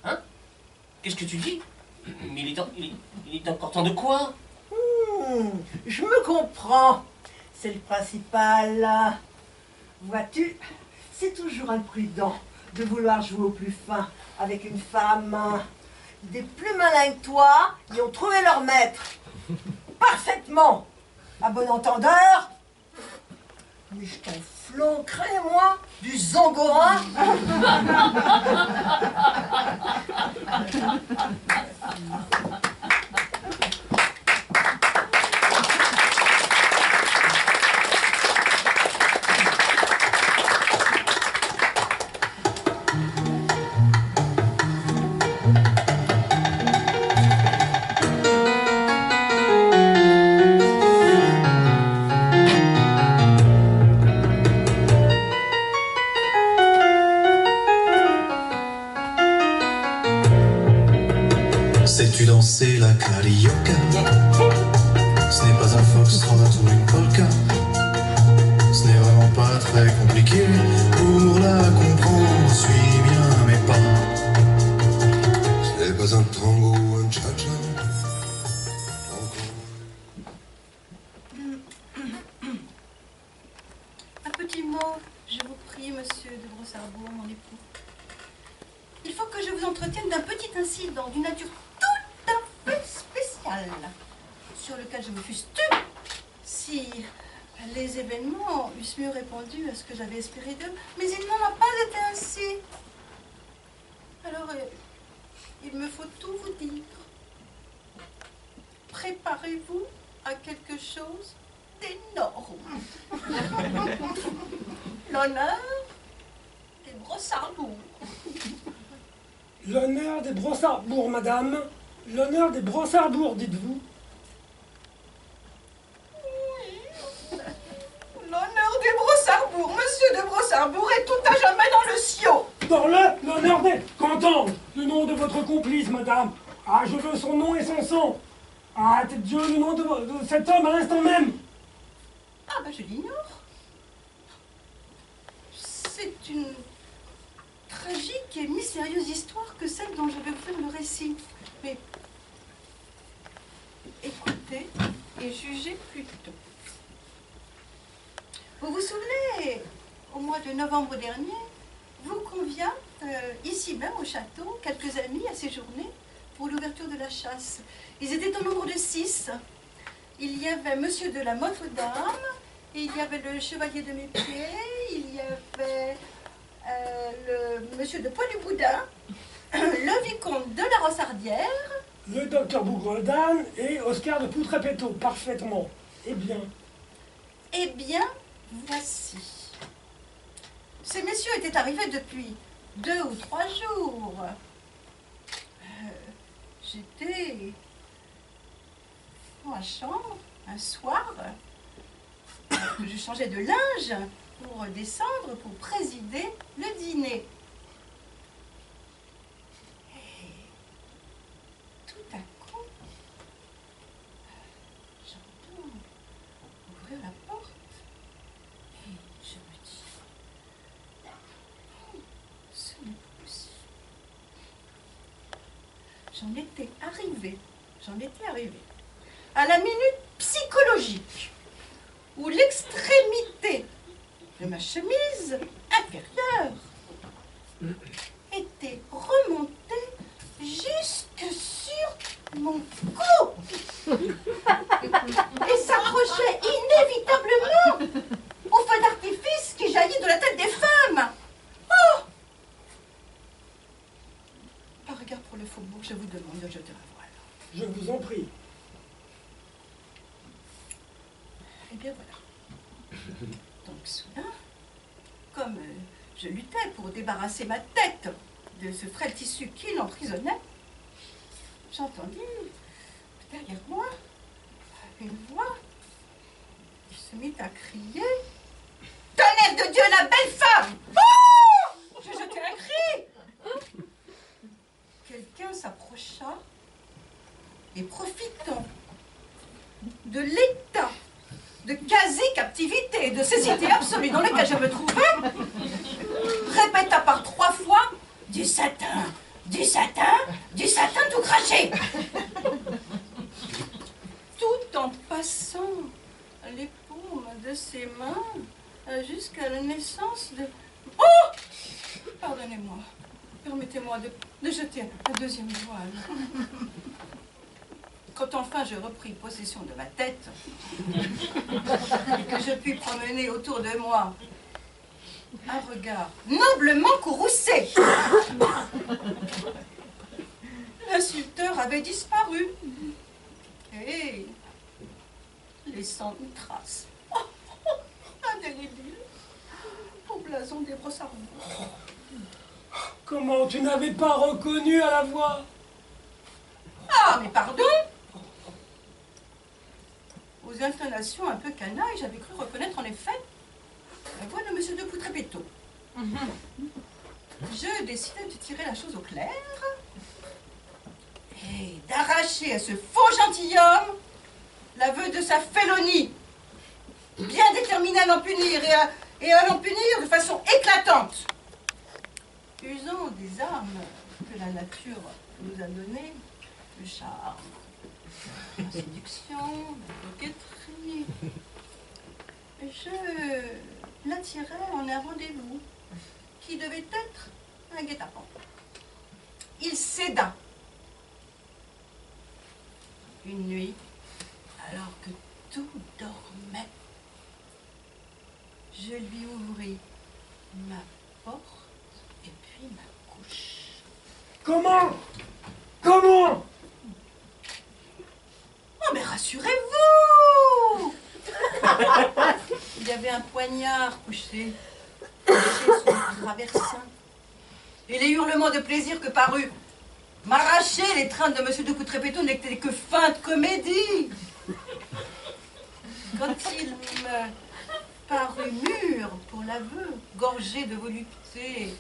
Hein? Qu'est-ce que tu dis? Mais il est encore temps de quoi? Je me comprends. C'est le principal. Vois-tu, c'est toujours imprudent de vouloir jouer au plus fin avec une femme. Des plus malins que toi y ont trouvé leur maître. Parfaitement. À bon entendeur. Mais je t'en flanquerai, moi, du Zangora. Sais-tu danser la carioca? Ce n'est pas un foxtrot ou une polka. Ce n'est vraiment pas très compliqué. Pour la comprendre, suis bien mes pas. Ce n'est pas un tango ou un cha-cha. Un petit mot, je vous prie, monsieur de Brossarbourg, mon époux. Il faut que je vous entretienne d'un petit incident d'une nature tout à fait spéciale, sur lequel je me fusse tue si les événements eussent mieux répondu à ce que j'avais espéré d'eux, mais il n'en a pas été ainsi. Alors, il me faut tout vous dire. Préparez-vous à quelque chose d'énorme. L'honneur des Brossarbourg. L'honneur des Brossarbourg, madame. L'honneur des Brossarbourg, dites-vous. Oui. L'honneur des Brossarbourg. Monsieur de Brossarbourg est tout à jamais dans le ciel. Dans l'honneur des... Qu'entendre le nom de votre complice, madame. Ah, je veux son nom et son sang. Ah, tête Dieu, le nom de cet homme à l'instant même. Ah, ben je l'ignore. C'est une tragique et mystérieuse histoire que celle dont je vais vous faire le récit. Mais écoutez et jugez plutôt. Vous vous souvenez, au mois de novembre dernier, vous convient, ici même au château, quelques amis à séjourner pour l'ouverture de la chasse. Ils étaient au nombre de 6. Il y avait monsieur de la Motte-Dame, il y avait le chevalier de mes pieds, il y avait le monsieur de Poil-du-Boudin, le vicomte de la Rossardière, Le docteur Bougredane et Oscar de Poutrepéto, parfaitement. Eh bien, Eh bien, voici. Ces messieurs étaient arrivés depuis 2 ou 3 jours. J'étais dans ma chambre un soir. Je changeais de linge pour descendre, pour présider le dîner. Et tout à coup, j'entends ouvrir la porte et je me dis, non, ce n'est pas possible. J'en étais arrivée à la minute psychologique où l'extrémité de ma chemise inférieure était remontée jusque sur mon cou et s'accrochait inévitablement au feu d'artifice qui jaillit de la tête des femmes. Oh! Par regard pour le faubourg, je vous demande de jeter un voile. je vous en prie. Eh bien voilà. Donc soudain, comme je luttais pour débarrasser ma tête de ce frêle tissu qui l'emprisonnait, j'entendis derrière moi une voix qui se mit à crier « Tonnerre de Dieu, la belle femme !» Oh! Je jetai un cri. Quelqu'un s'approcha et profitant de l'état de quasi-captivité, de cécité absolue dans laquelle je me trouvais, répéta par 3 fois « Du satin, du satin, du satin tout craché !» tout en passant les paumes de ses mains jusqu'à la naissance de... Oh! Pardonnez-moi, permettez-moi de jeter un deuxième voile. Quand enfin je repris possession de ma tête et que je pus promener autour de moi un regard noblement courroucé, l'insulteur avait disparu et laissant une trace indélébile au blason des Brossards. Comment tu n'avais pas reconnu à la voix? Ah, mais pardon! Aux intonations un peu canailles, j'avais cru reconnaître en effet la voix de Monsieur de Poutrepetto. Je décidai de tirer la chose au clair et d'arracher à ce faux gentilhomme l'aveu de sa félonie, bien déterminé à l'en punir et à l'en punir de façon éclatante. Usant des armes que la nature nous a données, le charme, la séduction, la coquetterie, je l'attirais en un rendez-vous qui devait être un guet-apens. Il céda. Une nuit, alors que tout dormait, je lui ouvris ma porte et puis ma couche. Comment? Comment? Oh, mais rassurez-vous! Il y avait un poignard couché sur le traversin. Et les hurlements de plaisir que parut m'arracher l'étreinte de M. de Poutrepetto n'étaient que feinte comédie. Quand il me parut mûr pour l'aveu, gorgé de volupté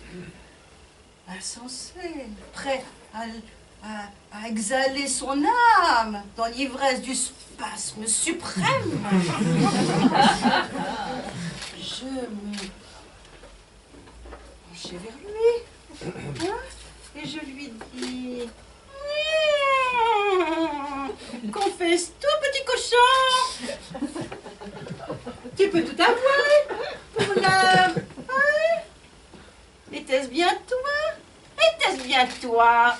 insensée, prêt à exhaler son âme dans l'ivresse du spasme suprême, je me penchai vers lui et je lui dis confesse-toi, petit cochon, tu peux tout avouer pour l'heure. Était-ce bien toi? Était-ce bien toi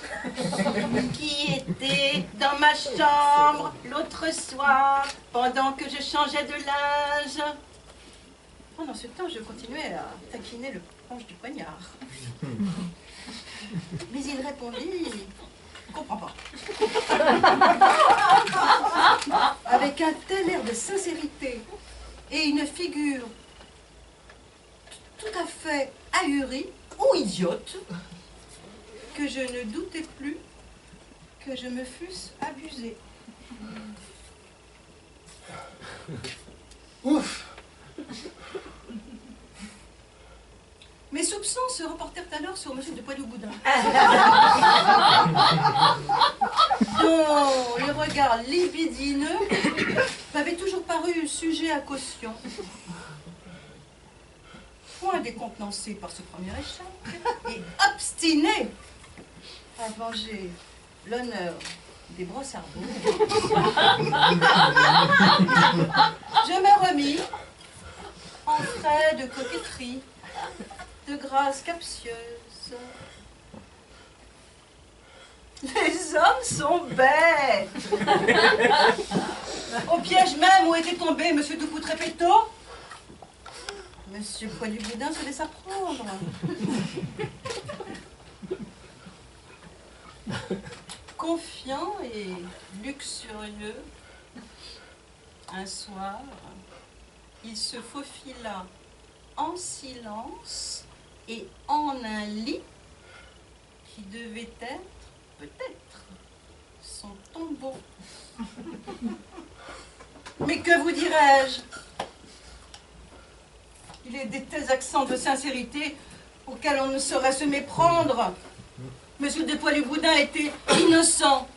qui étais dans ma chambre l'autre soir pendant que je changeais de linge? Pendant ce temps, je continuais à taquiner le planche du poignard. Mais il répondit, je comprends pas. Avec un tel air de sincérité et une figure tout à fait ahurie ou idiote que je ne doutais plus que je me fusse abusée. Ouf! Mes soupçons se reportèrent alors sur M. de Poilou-Boudin, dont le regard libidineux m'avait toujours paru sujet à caution. Point décontenancé par ce premier échec et obstiné à venger l'honneur des Brossards, je me remis en frais de coquetterie, de grâce captieuse. Les hommes sont bêtes. Au piège même où était tombé M. de Poutrepetto, M. Poilou-Boudin se laissa prendre. Confiant et luxurieux, un soir, il se faufila en silence et en un lit qui devait être, peut-être, son tombeau. Mais que vous dirais-je? Il est des tels accents de sincérité auxquels on ne saurait se méprendre. Monsieur de Poilou-Boudin était innocent,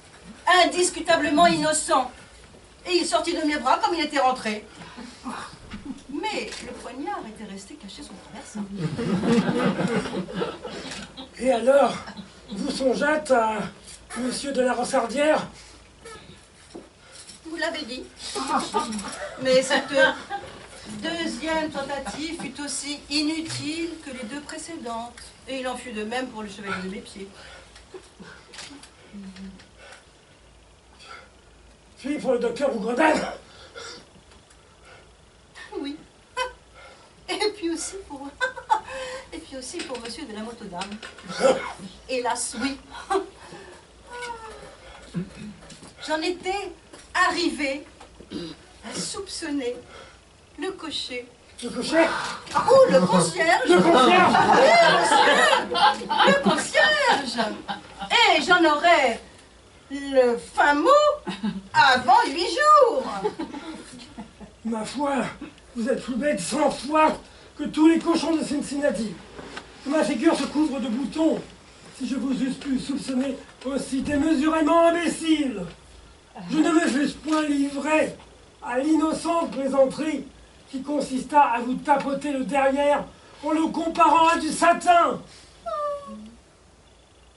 indiscutablement innocent. Et il sortit de mes bras comme il était rentré. Mais le poignard était resté caché sous le traversin. Et alors, vous songeâtes à Monsieur de la Rossardière? Vous l'avez dit. Mais cette deuxième tentative fut aussi inutile que les deux précédentes. Et il en fut de même pour le chevalier de mes pieds. Puis pour le docteur Bougredal? Oui. Et puis aussi pour... Et puis aussi pour monsieur de la moto-dame. Hélas, oui. J'en étais arrivée à soupçonner le cocher. Le cocher? Oh, le concierge! Le concierge! Oui, monsieur! Le concierge! Et j'en aurais le fin mot avant 8 jours! Ma foi, vous êtes plus bête 100 fois que tous les cochons de Cincinnati. Ma figure se couvre de boutons. Si je vous eusse pu soupçonner aussi démesurément imbécile, je ne me fusse point livré à l'innocente plaisanterie qui consista à vous tapoter le derrière en le comparant à du satin.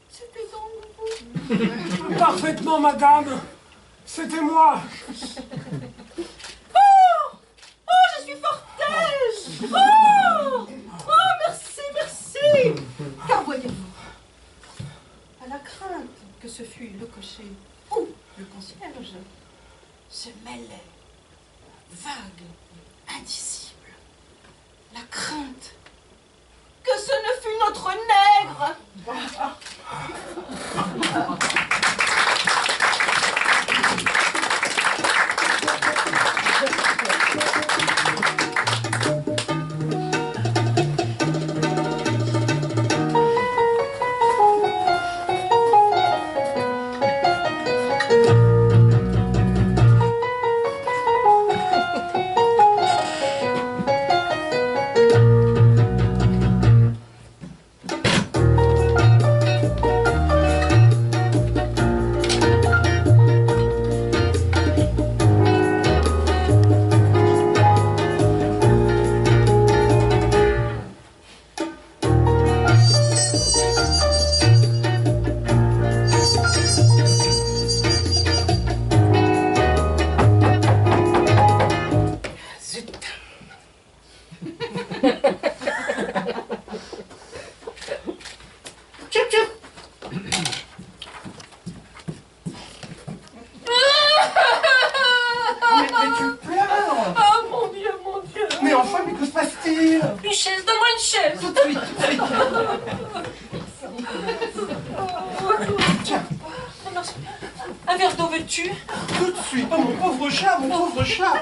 C'était donc vous? Parfaitement, madame. C'était moi. Oh, je suis fortaise! Oh! Oh, merci, merci! Car voyez-vous, à la crainte que ce fût le cocher ou le concierge, se mêlait, vague, indicible, la crainte que ce ne fût notre nègre! Un verre d'eau veux-tu? Tout de suite. Oh, mon pauvre chat, mon pauvre chat.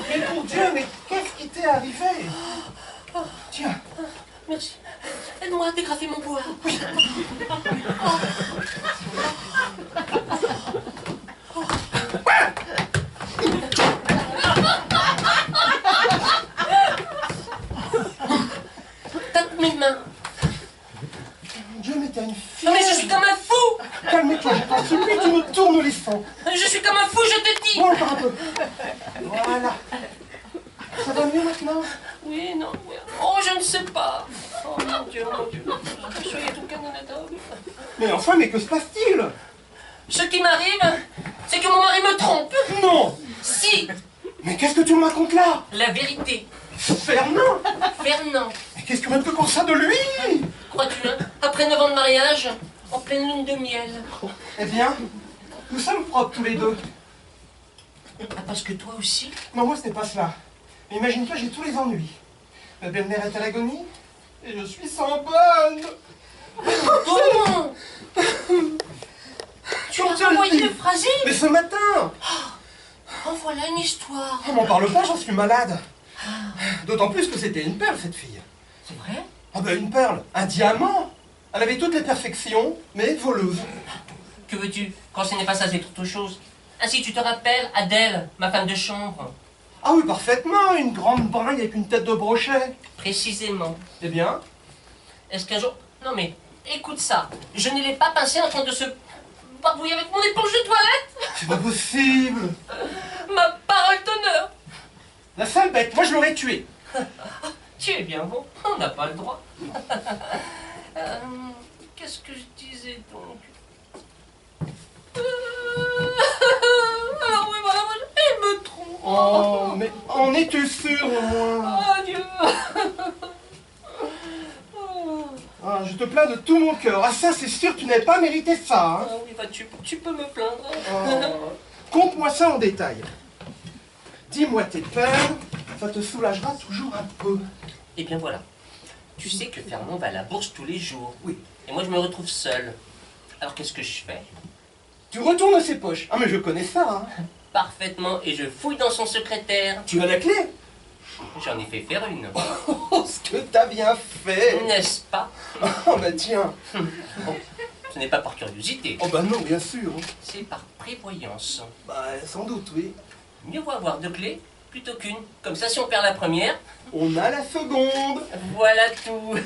Mais pour Dieu, mais qu'est-ce qui t'est arrivé? Tiens. Merci. Aide-moi à dégrafer mon bois. Oui. Tape mes mains. Mon Dieu, mais t'as une fille. Non mais je suis comme un fou. Calme-toi, je t'en supplie, tu me tournes les sangs. Je suis comme un fou, je te dis. Bon, encore un peu. Voilà. Ça va mieux maintenant? Oui, non. Oui. Oh, je ne sais pas. Oh mon Dieu, mon Dieu. Je suis tout Canada. Mais enfin, mais que se passe-t-il? Ce qui m'arrive, c'est que mon mari me trompe. Non. Si. Mais qu'est-ce que tu me racontes là? La vérité. Fernand. Fernand. Mais qu'est-ce qu'on peut penser de lui? Crois-tu, hein? Après 9 ans de mariage, en pleine lune de miel. Eh bien, nous sommes propres tous les deux. Ah, parce que toi aussi? Non, moi, ce n'est pas cela. Mais imagine-toi, j'ai tous les ennuis. Ma belle-mère est à l'agonie, et je suis sans bonne. Comment? Tu as envoyé le phrasé? Mais ce matin. Oh, voilà une histoire. On m'en parle pas, j'en suis malade. D'autant plus que c'était une perle, cette fille. C'est vrai? Ah ben une perle, un diamant. Elle avait toutes les perfections, mais voleuse. Que veux-tu? Quand ce n'est pas ça, c'est autre chose. Ainsi, tu te rappelles Adèle, ma femme de chambre? Ah oui, parfaitement, une grande braille avec une tête de brochet. Précisément. Eh bien? Est-ce qu'un jour... Non mais, écoute ça. Je ne l'ai pas pincé en train de se barbouiller avec mon éponge de toilette. C'est pas possible. Ma parole d'honneur. La sale bête, moi je l'aurais tué. Tu es bien bon, on n'a pas le droit. Qu'est-ce que je disais donc? Alors oui, voilà, il me trompe. Oh, mais en es-tu sûr au moins? Oh Dieu. Ah, je te plains de tout mon cœur. Ah ça, c'est sûr, tu n'avais pas mérité ça. Hein. Ah oui, bah, tu peux me plaindre. Oh. Conte-moi ça en détail. Dis-moi tes peurs, ça te soulagera toujours un peu. Eh bien voilà. Tu sais que Fernand va à la bourse tous les jours. Oui. Et moi je me retrouve seul. Alors qu'est-ce que je fais? Tu retournes ses poches. Ah mais je connais ça. Hein. Parfaitement, et je fouille dans son secrétaire. Tu as la clé? J'en ai fait faire une. Oh, ce que t'as bien fait. N'est-ce pas? Oh bah tiens. Bon, ce n'est pas par curiosité. Oh bah non, bien sûr. C'est par prévoyance. Bah sans doute, oui. Mieux vaut avoir 2 clés plutôt qu'une. Comme ça, si on perd la première, On a la seconde. voilà tout.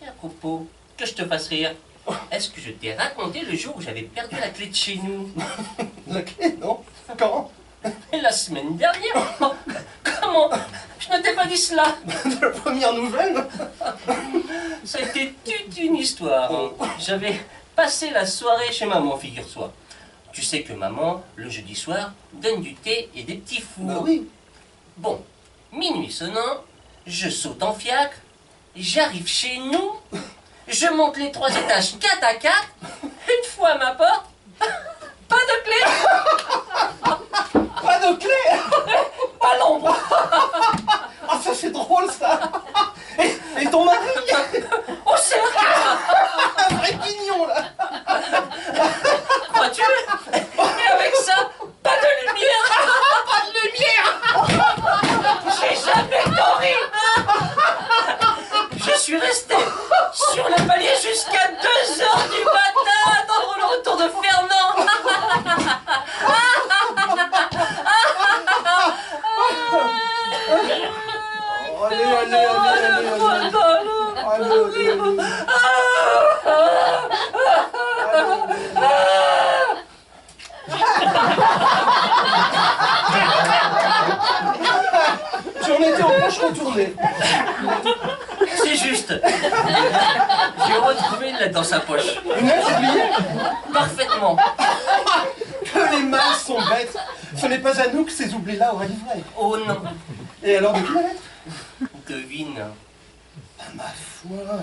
Et à propos, que je te fasse rire, est-ce que je t'ai raconté le jour où j'avais perdu la clé de chez nous? La clé, non? Quand? La semaine dernière. Oh, comment? Je ne t'ai pas dit cela. De la première nouvelle? Ça a été toute une histoire. J'avais passé la soirée chez maman, figure-toi. Tu sais que maman, le jeudi soir, donne du thé et des petits fours. Bah oui. Bon, minuit sonnant, je saute en fiacre, j'arrive chez nous, je monte les 3 étages 4 à 4, une fois à ma porte, pas de clé. Pas de clé. Pas l'ombre. Ah ça c'est drôle ça. Et ton mari? Au cercle. Un vrai pignon là. Crois-tu? Et avec ça, pas de lumière. Pas de lumière. J'ai jamais dormi. Je suis resté sur le palier jusqu'à 2h du matin attendre le retour de Fernand. Oh, allez, allez, allez, allez, allez. Allez, allez, J'en étais en poche retournée. C'est juste. J'ai retrouvé une lettre dans sa poche. Une lettre oubliée? Parfaitement. Que les mâles sont bêtes. Ce n'est pas à nous que ces oublis-là auraient livré. Oh non. Et alors de qui la lettre? Devine. Ah, ma foi.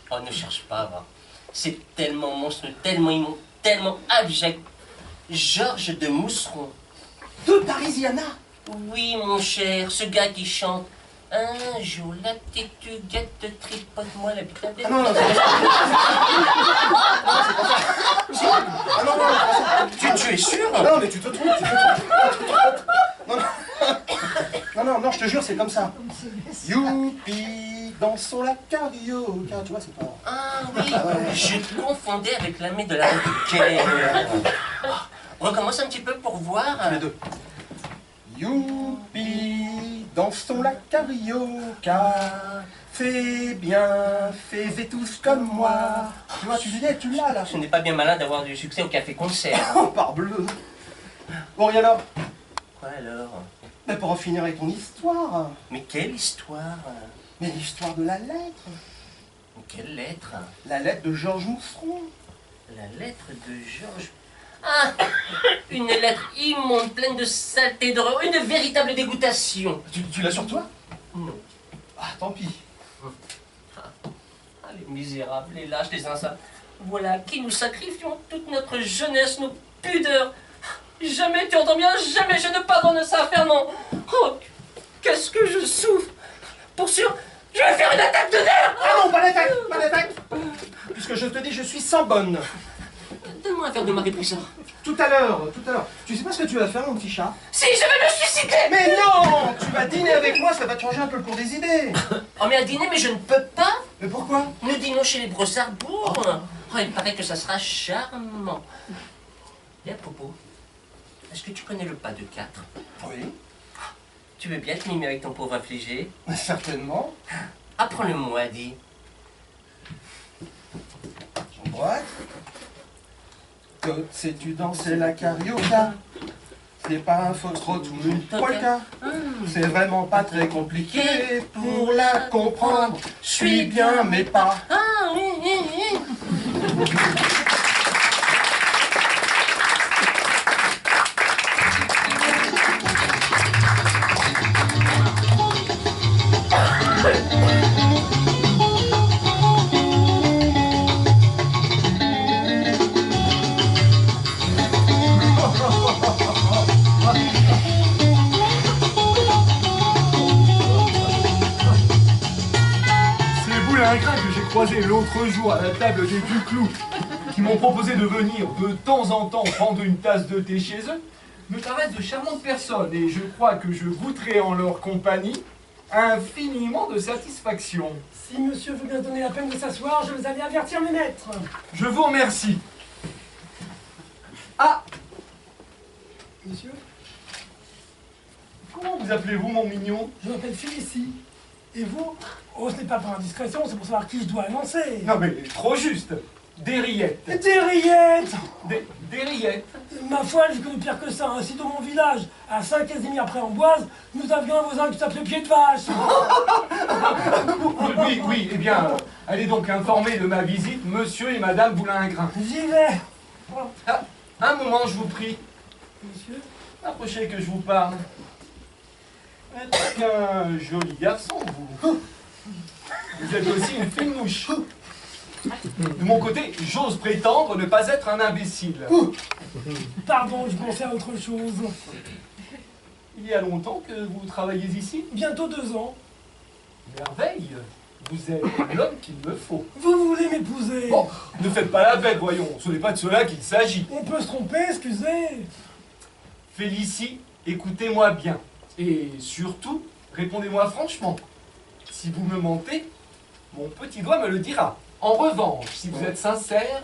Oh, ne cherche pas, va. C'est tellement monstrueux, tellement immonde, tellement abject. Georges de Mousseron. De Parisiana. Oui, mon cher, ce gars qui chante. Un jour, la petite guette tripote-moi la bite à Ah non, non, c'est pas ça. Non, c'est pas ça. Si. Ah non, non, c'est pas ça. Tu es sûr? Non, mais tu te trompes, tu te trompes. Non, non. Non, non, non, je te jure, c'est comme ça. Youpi, dansons la carioca. Tu vois, c'est pas... Ah oui, je confondais avec l'ami de la guerre. On recommence un petit peu pour voir. Les deux. Youpi, dansons la carioca. Fais bien, fais-et tous comme moi. Tu vois, tu l'as là. Ce n'est pas bien malin d'avoir du succès au café-concert. Oh, parbleu. Bon, et alors? Quoi alors? Mais pour en finir avec ton histoire. Mais quelle histoire? Mais l'histoire de la lettre. Quelle lettre? La lettre de Georges Mousseron. La lettre de Georges... Ah! Une lettre immonde, pleine de saleté, d'horreur, une véritable dégoûtation. Tu l'as sur toi? Non. Ah, tant pis. Ah, les misérables, les lâches, les insables. Voilà qui nous sacrifions toute notre jeunesse, nos pudeurs. Jamais, tu entends bien, jamais je ne pardonne ça à Fernand. Oh, qu'est-ce que je souffre. Pour sûr, je vais faire une attaque de nerfs. Ah non, pas d'attaque, pas d'attaque. Puisque je te dis, je suis sans bonne. Donne-moi un verre de Marie Brizard. Tout à l'heure, tout à l'heure. Tu sais pas ce que tu vas faire, mon petit chat? Si, je vais me suicider. Mais non! Tu vas dîner avec moi, ça va te changer un peu le cours des idées. Oh, mais à dîner, mais je ne peux pas. Mais pourquoi? Nous dînons chez les Brossards-Bourg. Oh, il paraît que ça sera charmant. Et à propos, est-ce que tu connais le pas de 4? Oui, Tu veux bien te mimer avec ton pauvre affligé? certainement. Apprends-le-moi, dis. J'emboîte. Que sais-tu danser la carioca? C'est pas un foxtrot ou une polka. C'est vraiment pas très compliqué pour la comprendre. Je suis bien, mais pas. Croisé l'autre jour à la table des Duclous, qui m'ont proposé de venir de temps en temps prendre une tasse de thé chez eux, me paraissent de charmantes personnes et je crois que je goûterai en leur compagnie infiniment de satisfaction. Si monsieur veut bien donner la peine de s'asseoir, je vais aller avertir mes maîtres. Je vous remercie. Ah! Monsieur? Comment vous appelez-vous, mon mignon? Je m'appelle Félicie. Et vous? Oh, ce n'est pas par indiscrétion, c'est pour savoir qui je dois annoncer. Non mais, trop juste. Des rillettes. Des rillettes! Des rillettes. Ma foi, je connais pire que ça. Ainsi, dans mon village, à Saint-Casimir-près-Amboise, nous avions un voisin qui s'appelait Pied de Vache. Oui, eh bien, allez donc informer de ma visite monsieur et madame Boulingrin. J'y vais. Ah, un moment, je vous prie. Monsieur? Approchez que je vous parle. Vous êtes un joli garçon, vous. Vous êtes aussi une fine mouche. De mon côté, j'ose prétendre ne pas être un imbécile. Pardon, je pensais à autre chose. Il y a longtemps que vous travaillez ici? Bientôt 2 ans. Merveille. Vous êtes l'homme qu'il me faut. Vous voulez m'épouser? Bon, ne faites pas la bête, voyons. Ce n'est pas de cela qu'il s'agit. On peut se tromper, excusez. Félicie, écoutez-moi bien. Et surtout, répondez-moi franchement. Si vous me mentez, mon petit doigt me le dira. En revanche, si vous êtes sincère,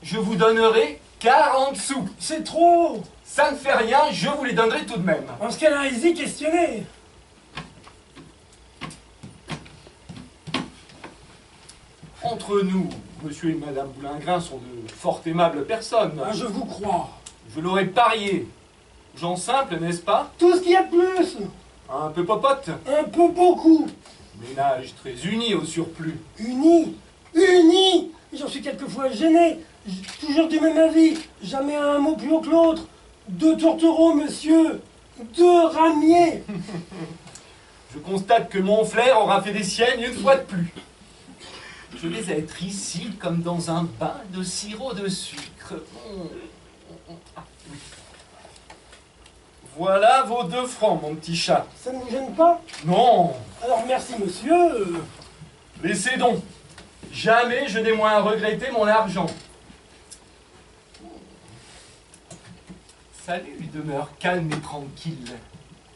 je vous donnerai 40 sous. C'est trop. Ça ne fait rien, je vous les donnerai tout de même. En ce cas-là, allez-y, questionnez. Entre nous, monsieur et madame Boulingrin sont de fort aimables personnes. Ah, je vous crois. Je l'aurais parié. Gens simples, n'est-ce pas? Tout ce qu'il y a de plus. Un peu popote. Un peu beaucoup. Ménage très uni au surplus. Unis. Unis. J'en suis quelquefois gêné. J'ai toujours du même avis. Jamais un mot plus haut que l'autre. 2 tourtereaux, monsieur. 2 ramiers. Je constate que mon flair aura fait des siennes une fois de plus. Je vais être ici comme dans un bain de sirop de sucre. Voilà vos 2 francs, mon petit chat. Ça ne vous gêne pas? Non. Alors merci, monsieur. Laissez donc. Jamais je n'ai moins regretté mon argent. Salut, demeure calme et tranquille.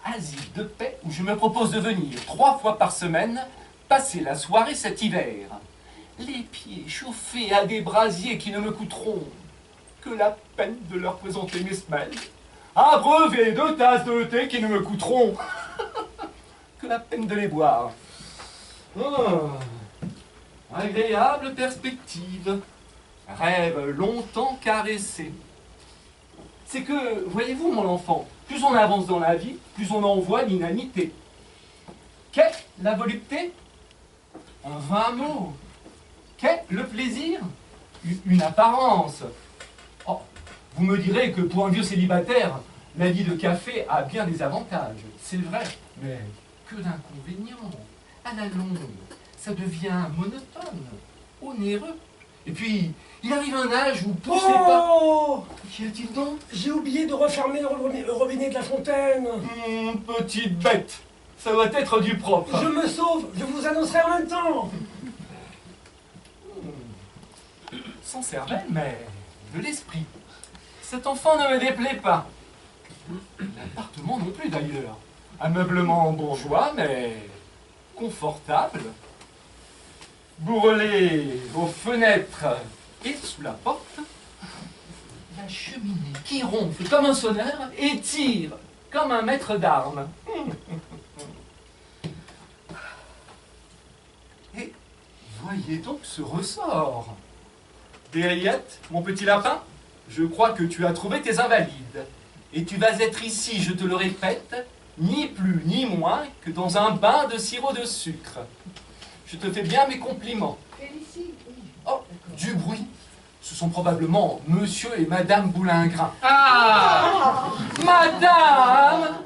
Asile de paix où je me propose de venir 3 fois par semaine passer la soirée cet hiver. Les pieds chauffés à des brasiers qui ne me coûteront que la peine de leur présenter mes semelles. Abreuver 2 tasses de thé qui ne me coûteront que la peine de les boire. Oh, agréable perspective. Rêve longtemps caressé. C'est que, voyez-vous mon enfant, plus on avance dans la vie, plus on en voit l'inanité. Qu'est la volupté? En 20 mots. Qu'est le plaisir? Une apparence. Oh, vous me direz que pour un vieux célibataire, la vie de café a bien des avantages. C'est vrai, mais que d'inconvénients. À la longue, ça devient monotone, onéreux. Et puis, il arrive un âge où poussez pas... Qu'y a-t-il donc? J'ai oublié de refermer le robinet de la fontaine. Petite bête, ça doit être du propre. Je me sauve, je vous annoncerai en même temps. Sans cervelle, mais de l'esprit. Cet enfant ne me déplaît pas. L'appartement non plus d'ailleurs. Ameublement bourgeois, mais confortable. Bourrelé aux fenêtres et sous la porte. La cheminée qui ronfle comme un sonneur et tire comme un maître d'armes. Et voyez donc ce ressort. Des rillettes, mon petit lapin, je crois que tu as trouvé tes invalides. Et tu vas être ici, je te le répète, ni plus ni moins que dans un bain de sirop de sucre. Je te fais bien mes compliments. Oh, du bruit. Ce sont probablement Monsieur et Madame Boulingrin. Ah, Madame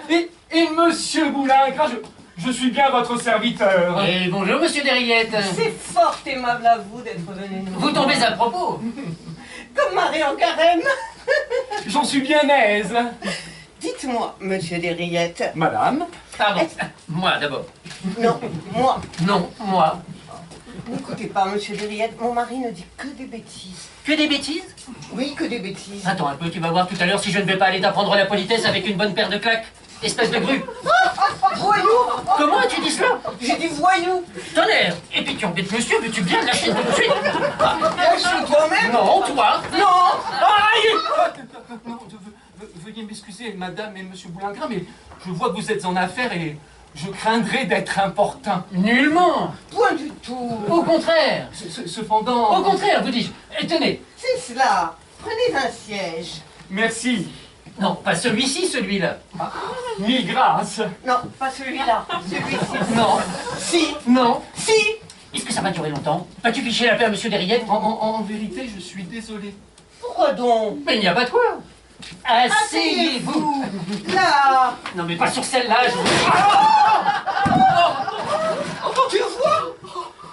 et Monsieur Boulingrin, je suis bien votre serviteur. Et bonjour, Monsieur Derriette. C'est fort aimable à vous d'être venu nous Vous tombez à propos. Comme Marie en carême. J'en suis bien aise. Dites-moi, Monsieur Derriette. Madame. Pardon, moi d'abord. Non, moi. Non, moi. N'écoutez pas, Monsieur Derriette, mon mari ne dit que des bêtises. Que des bêtises? Oui, que des bêtises. Attends un peu, tu vas voir tout à l'heure si je ne vais pas aller t'apprendre la politesse avec une bonne paire de claques. Espèce de grue. Voyou! Comment as-tu dit cela? J'ai dit voyou! Tonnerre! Et puis tu embêtes monsieur, veux-tu bien lâcher tout de suite? Lâche toi-même! Non, toi! Non! Aïe! Non, veuillez m'excuser, Madame et Monsieur Boulingrin, mais je vois que vous êtes en affaires et je craindrais d'être importun. Nullement! Point du tout! Au contraire! Cependant... Au contraire, vous dis-je. Et tenez! C'est cela! Prenez un siège! Merci. Non, pas celui-ci, celui-là. Mille grâce. Non, pas celui-là. Celui-ci. Non. Si. Non. Si. Est-ce que ça va durer longtemps? Vas-tu ficher la paix à Monsieur Derriette? En vérité, je suis désolé. Pourquoi donc? Mais il n'y a pas de quoi. Asseyez-vous. Là. Non, mais pas sur celle-là, je vous... Tu vois?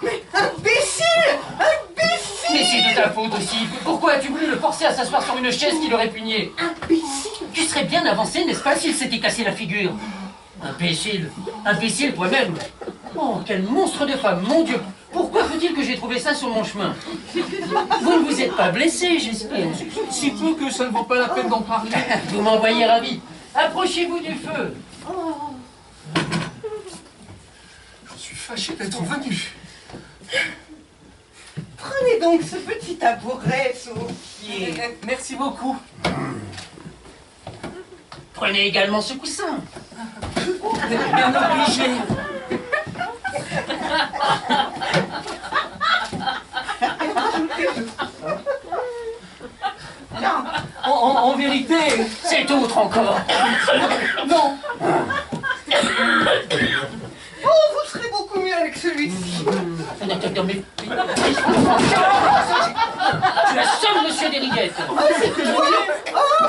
Mais imbécile! Imbécile! Mais c'est de ta faute aussi. Pourquoi as-tu voulu le forcer à s'asseoir sur une chaise qui l'aurait pugné? Imbécile! Tu serais bien avancé, n'est-ce pas, s'il s'était cassé la figure? Imbécile. Imbécile toi-même. Oh, quel monstre de femme, mon Dieu. Pourquoi faut-il que j'ai trouvé ça sur mon chemin? Vous ne vous êtes pas blessé, j'espère. Si peu que ça ne vaut pas la peine d'en parler. Vous m'envoyez ravi. Approchez-vous du feu. Je suis fâché d'être venu. Prenez donc ce petit tabouret sous vos pieds. Merci beaucoup. Prenez également ce coussin. Bien obligé. En vérité... C'est autre encore. Non. Oh, vous serez beaucoup mieux avec celui-ci. Tu assommes Monsieur Derriette. Oh,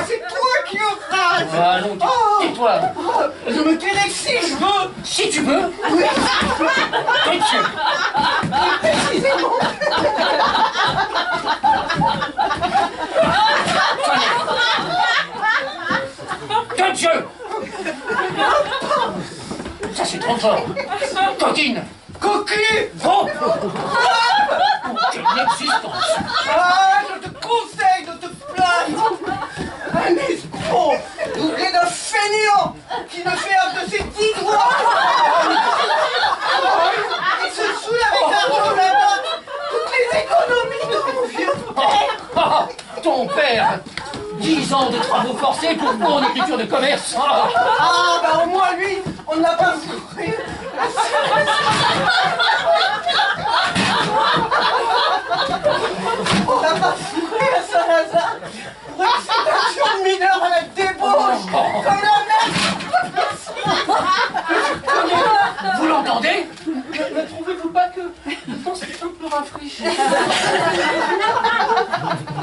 c'est toi qui ouvrage. Allons, tais-toi. Je me tairai si je veux. Si tu veux. Oui. Tais-toi. Précisément. De Dieu! Ça c'est trop fort! Coquine! Coquille. Oh! Quelle existence! Ah, je te conseille de te plaindre. Un escroc, doublé d'un fainéant qui ne fait un de ses 10 doigts. Il se saoule avec l'argent là-bas. Toutes les économies de mon vieux père. Oh, ton père! 10 ans de travaux forcés pour mon écriture de commerce! Oh. Ah, bah au moins lui, on ne l'a pas fourré. On n'a pas fourré à Saint-Lazare pour excitation de mineur à la débauche, comme la mère. Vous l'entendez? Ne trouvez-vous pas que le temps s'est un peu rafraîchi?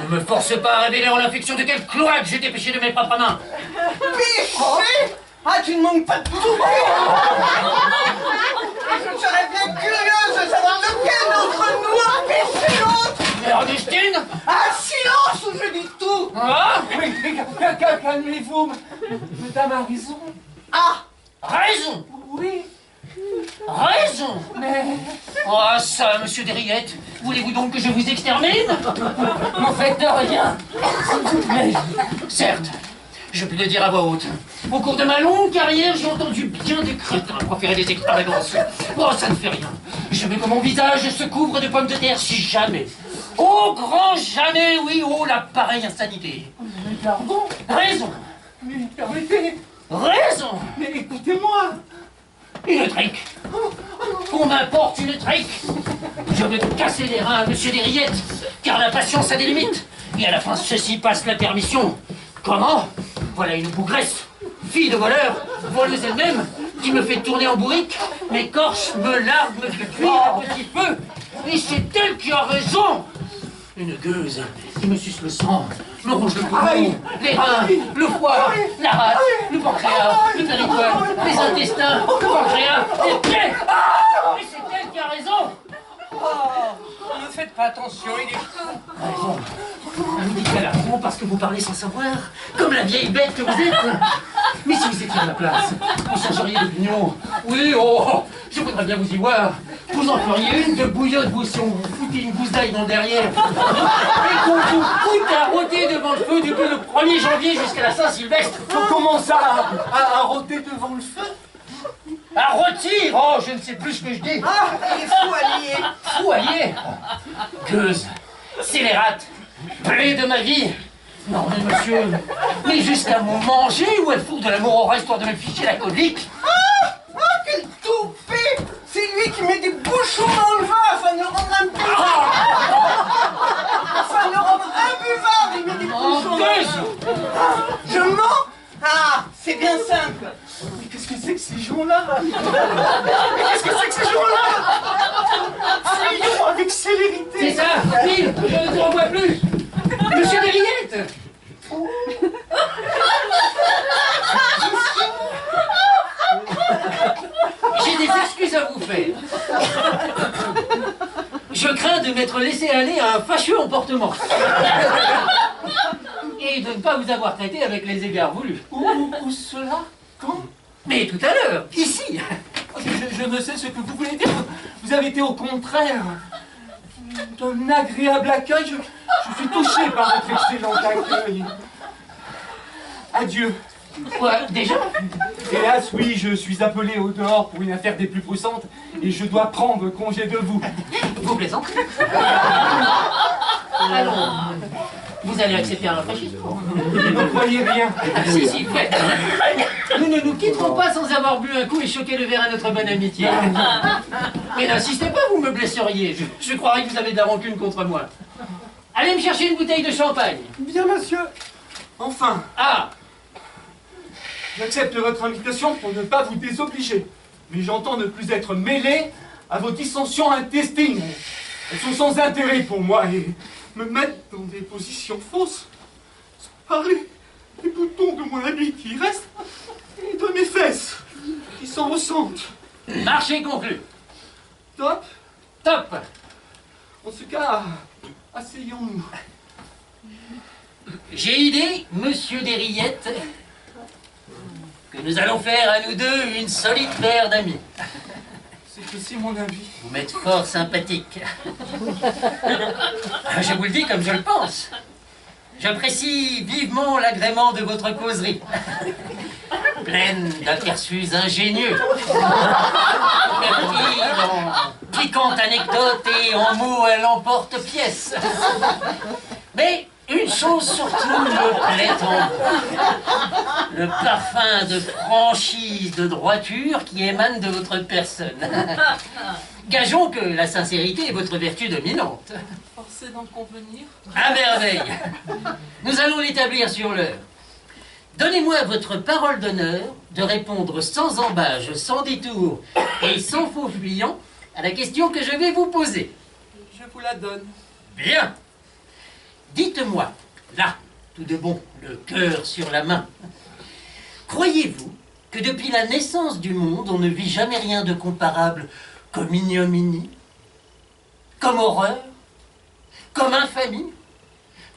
Ne me force pas à révéler en l'infection de quel cloaque j'ai dépêché de mes propres mains! Péché! Ah, tu ne manques pas de tout! Je serais bien curieuse de savoir lequel d'entre nous a péché l'autre! Ernestine? Ah, silence ou je dis tout! Ah? Oui, calmez-vous. Madame a raison. Ah! Raison! Oui. Raison! Mais... Oh ça, Monsieur Derriette, voulez-vous donc que je vous extermine? N'en faites de rien! Mais, certes, je peux le dire à voix haute. Au cours de ma longue carrière, j'ai entendu bien des crétins proférer des extravagances. Oh, ça ne fait rien. Je veux que mon visage se couvre de pommes de terre si jamais. Oh, grand jamais, oui, oh, la pareille insanité. Mais pardon. Raison! Mais permettez. Raison! Mais écoutez-moi. Une trique! Qu'on m'importe une trique! Je veux casser les reins à Monsieur Derriette, car la patience a des limites. Et à la fin, ceci passe la permission. Comment? Voilà une bougresse, fille de voleur, voleuse elle-même, qui me fait tourner en bourrique, m'écorche, me largue, me fait cuire à petit feu. Et c'est elle qui a raison. Une gueuse qui me suce le sang, me ronge le poumon, les reins, le foie, la rate, le pancréas, le péritoine, les intestins, le pancréas, les pieds. Et c'est elle qui a raison. Ne faites pas attention, il est... Raison. Elle me dit qu'elle a raison parce que vous parlez sans savoir, comme la vieille bête que vous êtes. Mais si vous étiez à ma place, vous changeriez d'opinion. Oui, oh, je voudrais bien vous y voir. Vous en feriez une de bouillotte, vous, si on vous foutait une gousse d'ail dans le derrière. Et qu'on vous foute à rôter devant le feu depuis le 1er janvier jusqu'à la Saint-Sylvestre. On commence à rôter devant le feu. À rôtir. Oh, je ne sais plus ce que je dis. Ah, il est fou allié. Fou allié. Gueuse, scélérate, plaie de ma vie. Non, mais monsieur, mais jusqu'à mon manger ou elle fout de l'amour au reste histoire de me ficher la colique. Ah, quel toupet! C'est lui qui met des bouchons dans le vin afin de le rendre imbuvable! Afin de le rendre imbuvable, il met des bouchons dans le vin! Je mens? Ah, c'est bien simple! Mais qu'est-ce que c'est que ces gens-là? Mais qu'est-ce que c'est que ces gens-là? Fuyons avec célérité! C'est ça, Phil, je ne te revois plus. Monsieur Derriette. J'ai des excuses à vous faire. Je crains de m'être laissé aller à un fâcheux emportement. Et de ne pas vous avoir traité avec les égards voulus. Où cela? Quand? Mais tout à l'heure, ici. Je ne sais ce que vous voulez dire. Vous avez été au contraire d'un agréable accueil. Je suis touché par votre excellent accueil. Adieu. Quoi, déjà? Hélas, oui, je suis appelé au dehors pour une affaire des plus poussantes et je dois prendre congé de vous. Vous plaisantez? Allons. Vous allez accepter un rafraîchissement. Ne croyez rien. Si, si, faites. Nous ne nous quitterons pas sans avoir bu un coup et choqué le verre à notre bonne amitié. Mais n'insistez pas, vous me blesseriez. Je croirais que vous avez de la rancune contre moi. Allez me chercher une bouteille de champagne. Bien, monsieur. Enfin, Ah, j'accepte votre invitation pour ne pas vous désobliger. Mais j'entends ne plus être mêlé à vos dissensions intestines. Elles sont sans intérêt pour moi et me mettent dans des positions fausses. Sans parler des boutons de mon habit qui restent et de mes fesses qui s'en ressentent. marché conclu. Top. Top. En ce cas, asseyons-nous. J'ai idée, monsieur Derriette, que nous allons faire à nous deux une solide paire d'amis. C'est aussi mon avis. Vous m'êtes fort sympathique. Je vous le dis comme je le pense. J'apprécie vivement l'agrément de votre causerie. Pleine d'aperçus ingénieux. Fertile en piquantes anecdotes et en mots à l'emporte-pièce. Mais une chose surtout me plaît en vous. Le parfum de franchise, de droiture qui émane de votre personne. Gageons que la sincérité est votre vertu dominante. Forcé d'en convenir. À merveille. Nous allons l'établir sur l'heure. Donnez-moi votre parole d'honneur de répondre sans embâche, sans détour et sans faux fuyant à la question que je vais vous poser. Je vous la donne. Bien. Dites-moi, là, tout de bon, le cœur sur la main, croyez-vous que depuis la naissance du monde, on ne vit jamais rien de comparable comme ignominie, comme horreur, comme infamie,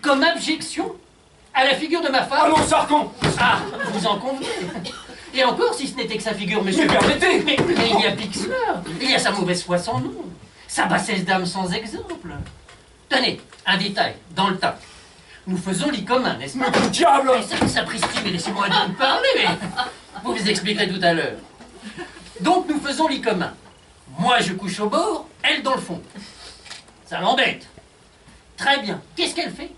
comme abjection à la figure de ma femme? Allons, Sargon! Ah, vous en convenez. Et encore, si ce n'était que sa figure, monsieur... Mais permettez! Mais il y a Pixler, il y a sa mauvaise foi sans nom, sa bassesse d'âme sans exemple. Tenez, un détail, dans le tas. Nous faisons lit commun, n'est-ce pas? Mais que diable! Sapristi, mais laissez-moi donc parler, mais vous vous expliquerez tout à l'heure. Donc nous faisons lit commun. Moi je couche au bord, elle dans le fond. Ça m'embête. Très bien. Qu'est-ce qu'elle fait?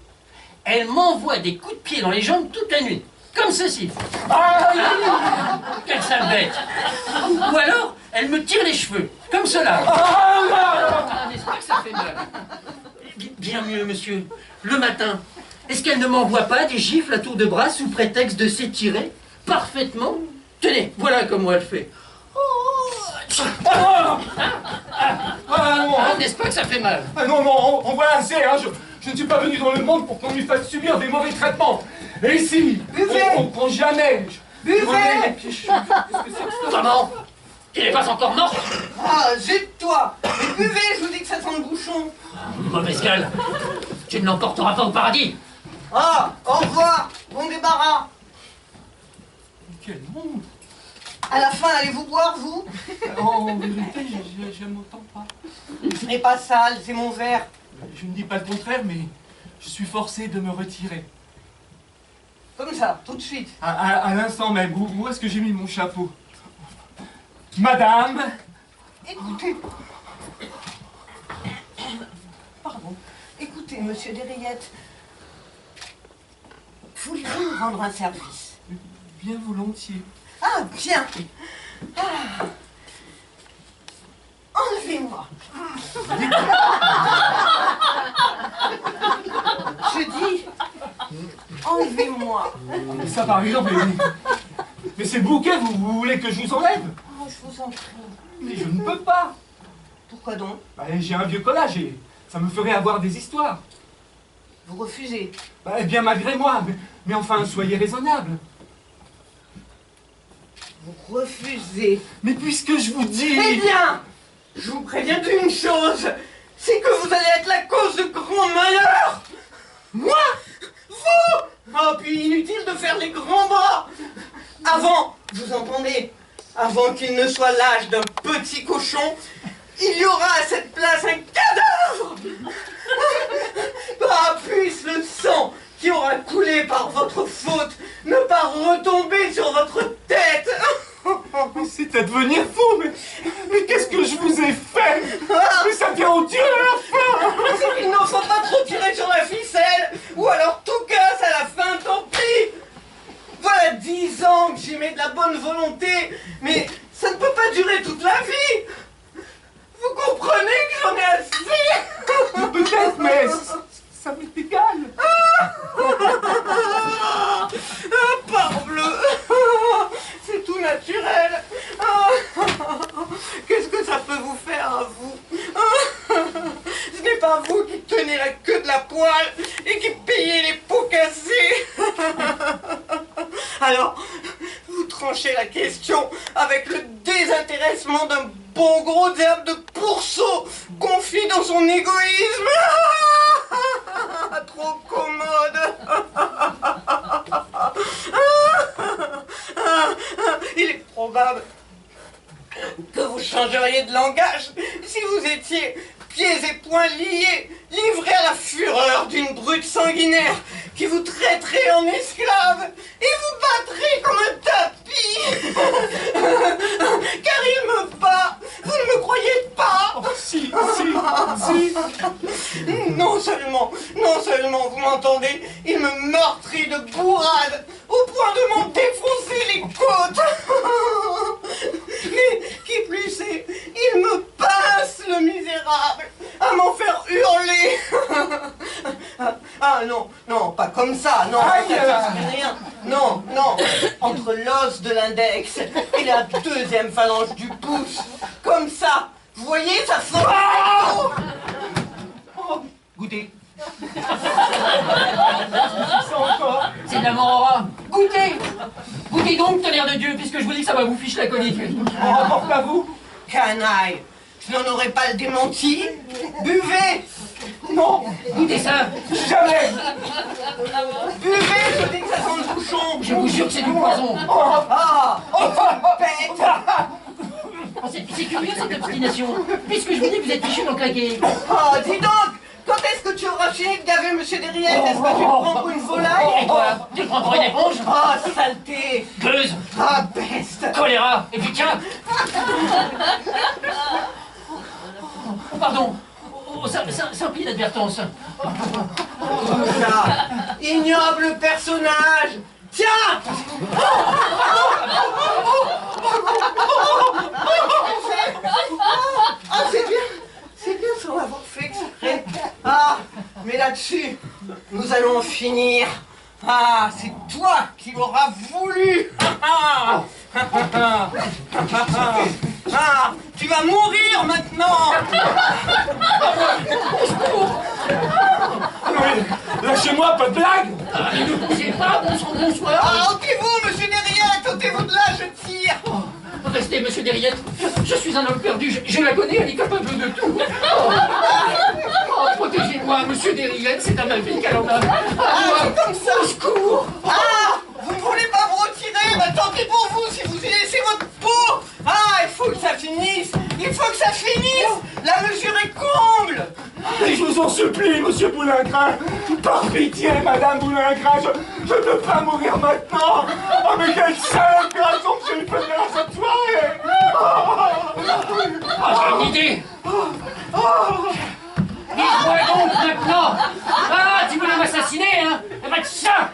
Elle m'envoie des coups de pied dans les jambes toute la nuit. Comme ceci. Ah, quelle sale bête. Ou alors, elle me tire les cheveux. Comme cela. Ah, n'est-ce pas que ça fait mal? Bien mieux, monsieur. Le matin, Est-ce qu'elle ne m'envoie pas des gifles à tour de bras sous prétexte de s'étirer parfaitement? Tenez, voilà comment elle fait. N'est-ce pas que ça fait mal? Ah non, non, on voit assez, hein. Je ne suis pas venu dans le monde pour qu'on lui fasse subir des mauvais traitements. Et ici, on ne prend jamais. Buvez! Comment? Il n'est pas encore mort? Ah, zut-toi! Mais buvez, je vous dis que ça sent le bouchon! Mauvaise gueule! Tu ne l'emporteras pas au paradis! Ah, au revoir! Bon débarras! Quel monde! À la fin, allez-vous boire, vous? En vérité, j'aime autant pas. Ce n'est pas sale, c'est mon verre. Je ne dis pas le contraire, mais je suis forcé de me retirer. Comme ça, tout de suite. À l'instant même, où est-ce que j'ai mis mon chapeau? Madame! Écoutez. Pardon. Écoutez, monsieur Desrillettes. Voulez-vous nous rendre un service? Bien volontiers. Ah, bien. Ah. Enlevez-moi. Je dis, enlevez-moi. Mais ça, par exemple, mais c'est le bouquet, vous voulez que je vous enlève? Oh, je vous en prie. Mais je ne peux pas. Pourquoi donc? Bah, j'ai un vieux collage et ça me ferait avoir des histoires. Vous refusez? Bah, eh bien, malgré moi, mais enfin, soyez raisonnable. Vous refusez? Mais puisque je vous dis... Eh bien, je vous préviens d'une chose, c'est que vous allez être la cause de grands malheurs. Moi? Vous? Oh, puis inutile de faire les grands bras. Avant, vous entendez, avant qu'il ne soit l'âge d'un petit cochon, il y aura à cette place un cadavre. Ah, puisse le sang qui aura coulé par votre faute ne pas retomber sur votre tête. C'est à devenir fou, mais qu'est-ce que je vous ai fait? Mais ça tient au Dieu à la fin. C'est qu'il n'en faut pas trop tirer sur la ficelle, ou alors tout casse à la fin, tant pis. Voilà 10 ans que j'y mets de la bonne volonté, mais ça ne peut pas durer toute la vie. Vous comprenez que j'en ai assez? Peut-être, mais ça m'est égal. Ah, parbleu. C'est tout naturel. Qu'est-ce que ça peut vous faire à vous? Ce n'est pas vous qui tenez la queue de la poêle et qui payez les pots cassés. Alors, vous tranchez la question avec le désintéressement d'un bon gros diable de pourceau confit dans son égoïsme. Trop commode. Il est probable que vous changeriez de langage si vous étiez pieds et poings liés, livrés à la fureur d'une brute sanguinaire qui vous traiterait en esclave et vous battrait comme un tapis. Car il me bat. Vous ne me croyez pas? Oh, si. Non seulement, vous m'entendez, il me meurtrit de bourrade au point de m'en défoncer les côtes. Mais qui plus est, il me passe, le misérable, à m'en faire hurler. Ah non, pas comme ça, non, ça ne rien. Non, entre l'os de l'index et la deuxième phalange du pouce, comme ça. Vous voyez, ça sent... Goûtez. Ça encore. C'est de la morora. Goûtez. Goûtez donc, tonnerre de Dieu, puisque je vous dis que ça va vous fiche la conique. On rapporte à vous. Canaille, je n'en aurais pas le démenti. Buvez. Non. Goûtez ça. Jamais. Buvez, je dis que ça sent le bouchon. Je vous jure que c'est du poison. Bête. C'est curieux cette obstination, puisque je vous dis que vous êtes fichu dans le claquet. Oh, dis donc, quand est-ce que tu auras fini de gaver Monsieur Desrillettes? Est-ce que tu le prends pour une volaille? Et toi, tu le prends pour une éponge? Oh, saleté. Gueuse. Ah, peste. Choléra. Et puis tiens. Oh, pardon. Oh, ça implie l'advertence. Ça, ignoble personnage. Tiens. Ah, c'est bien sans l'avoir fait exprès. Ah, mais là-dessus, nous allons en finir. Ah, c'est toi qui l'auras voulu. Ah, tu vas mourir maintenant. Lâchez-moi, pas de blague! Ne vous bougez pas, bonsoir! Ah, ôtez-vous, monsieur Derriette, ôtez-vous de là, je tire! Restez, monsieur Derriette, je suis un homme perdu, je la connais, elle est capable de tout! Oh, protégez-moi, monsieur Derriette, c'est à ma vie qu'elle en a! Ah, comme ça! Au secours! Ah, vous ne voulez pas vous retirer? Bah, tant pis pour vous si vous y laissez votre peau! Ah, il faut que ça finisse! Il faut que ça finisse! La mesure est comble! Et je vous en supplie, monsieur Boulingrin, par pitié, madame Boulingrin, je ne peux pas mourir maintenant. Oh, mais quelle sale raison que j'ai eu faire à cette soirée. Ah, j'ai une idée! Dis-moi donc maintenant! Ah, tu voulais m'assassiner, hein? Eh ben, tiens!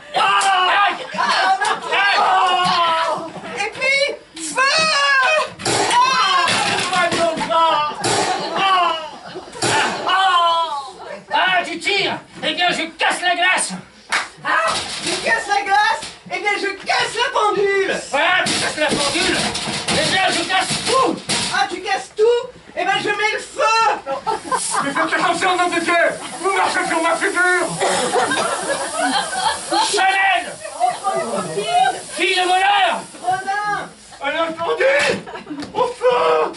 Et puis, feu! Ah, tu tires! Eh bien, je casse la glace! Ah, tu casses la glace? Eh bien, je casse la pendule! Ah, tu casses la pendule! Eh bien, je casse tout! Ah, tu casses tout? Eh ben, je mets le feu! Mais faites attention, nom de Dieu! Vous marchez sur ma figure! Chanel! Fille de voleur! Rodin! Un incendie! Au feu!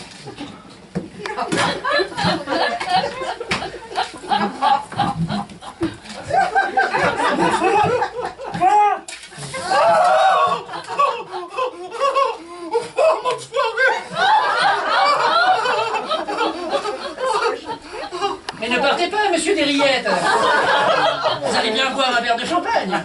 Mais ne partez pas, monsieur Derriette! Vous allez bien boire un verre de champagne!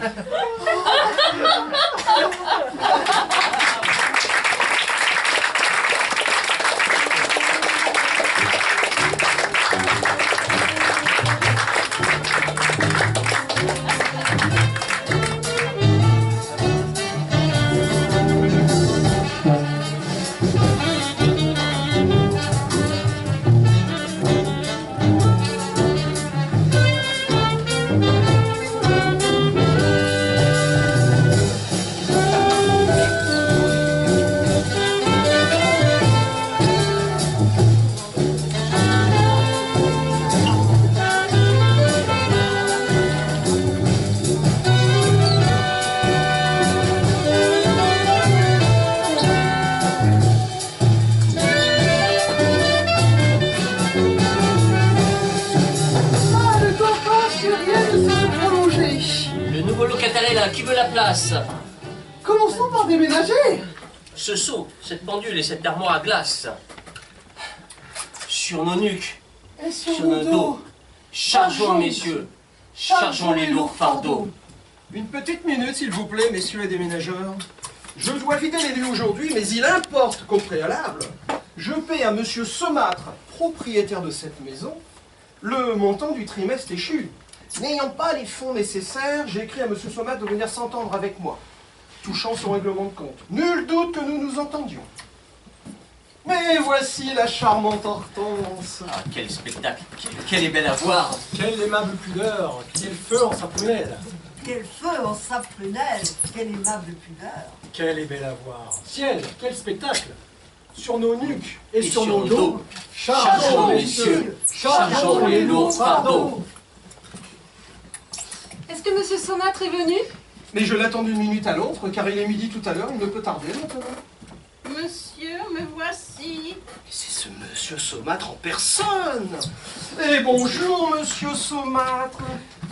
Qui veut la place? Commençons par déménager. Ce seau, cette pendule et cette armoire à glace. Sur nos nuques, Et sur nos dos. Chargeons, messieurs. Chargeons les lourds fardeaux. Une petite minute, s'il vous plaît, messieurs les déménageurs. Je dois vider les lieux aujourd'hui, mais il importe qu'au préalable, je paie à monsieur Saumâtre, propriétaire de cette maison, le montant du trimestre échu. N'ayant pas les fonds nécessaires, j'ai écrit à monsieur Saumâtre de venir s'entendre avec moi, touchant son règlement de compte. Nul doute que nous nous entendions. Mais voici la charmante Hortense. Ah, quel spectacle, quelle est belle à voir. Quelle aimable pudeur, quel feu en sa prunelle. Quel feu en sa prunelle, quelle aimable pudeur. Quelle est belle à voir. Ciel, quel spectacle. Sur nos nuques et, Et sur nos dos, chargeons, chargeons, messieurs, chargeons les lourds fardeaux. Est-ce que monsieur Saumâtre est venu? Mais je l'attends d'une minute à l'autre, car il est midi tout à l'heure, il ne peut tarder maintenant. Monsieur, me voici. C'est ce monsieur Saumâtre en personne. Et bonjour, monsieur Saumâtre.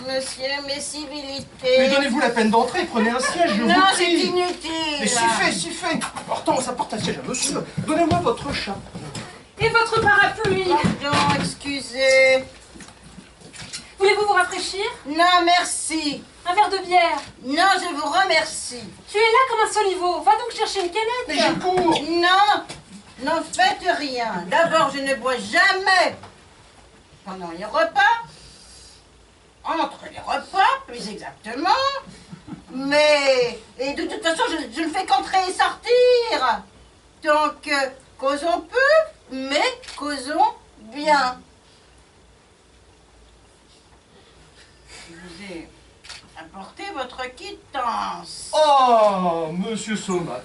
Monsieur, mes civilités. Mais donnez-vous la peine d'entrer, prenez un siège, je Non, vous c'est prie. inutile. Mais si fait. Hortense, apporte un siège à monsieur. Donnez-moi votre chat. Et votre parapluie? Pardon, excusez. Voulez-vous vous rafraîchir? Non, merci. Un verre de bière? Non, je vous remercie. Tu es là comme un soliveau. Va donc chercher une canette. Mais je cours. Non, n'en faites rien. D'abord, je ne bois jamais pendant les repas. Entre les repas, plus exactement. Mais, et de toute façon, je ne fais qu'entrer et sortir. Donc, causons peu, mais causons bien. Je vous ai apporter votre quittance. Oh, monsieur Saumâtre,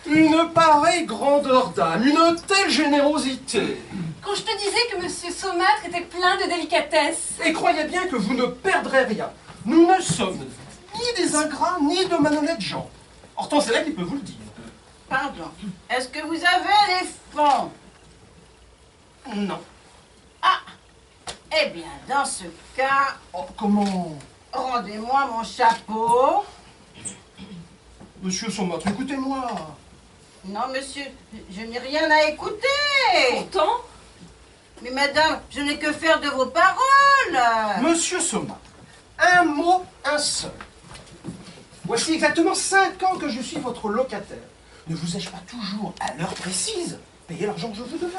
une pareille grandeur d'âme, une telle générosité. Quand je te disais que Monsieur Saumâtre était plein de délicatesse. Et croyez bien que vous ne perdrez rien. Nous ne sommes ni des ingrats, ni de malhonnêtes gens. Hortense est là qui peut vous le dire. Pardon. Est-ce que vous avez les fonds? Non. Ah! Eh bien, dans ce cas, Oh, comment? rendez-moi mon chapeau. Monsieur Saumâtre, écoutez-moi. Non, monsieur, je n'ai rien à écouter. Pourtant, Mais madame, je n'ai que faire de vos paroles. Monsieur Saumâtre, un mot, un seul. Voici exactement 5 ans que je suis votre locataire. Ne vous ai-je pas toujours, à l'heure précise, payé l'argent que je vous devais?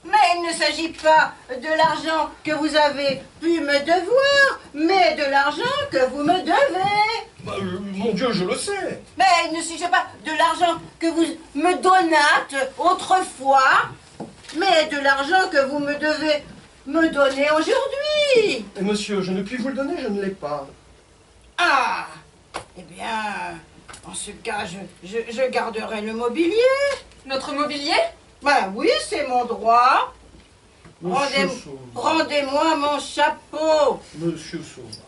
Mais il ne s'agit pas de l'argent que vous avez pu me devoir, mais de l'argent que vous me devez. Bah, mon Dieu, je le sais. Mais il ne s'agit pas de l'argent que vous me donnâtes autrefois, mais de l'argent que vous me devez me donner aujourd'hui. Et monsieur, je ne puis vous le donner, je ne l'ai pas. Ah! Eh bien, en ce cas, je garderai le mobilier. notre mobilier? Ben oui, c'est mon droit. Monsieur Saumâtre. Rendez-moi mon chapeau. Monsieur Saumâtre.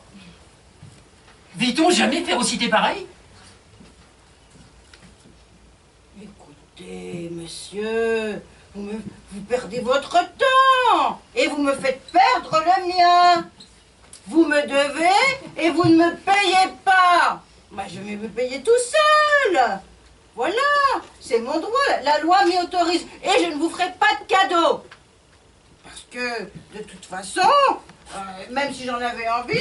Vit-on jamais férocité pareille? Écoutez, monsieur, vous perdez votre temps et vous me faites perdre le mien. Vous me devez et vous ne me payez pas. Ben, je vais me payer tout seul. Voilà, c'est mon droit, la loi m'y autorise et je ne vous ferai pas de cadeau. Parce que, de toute façon, même si j'en avais envie,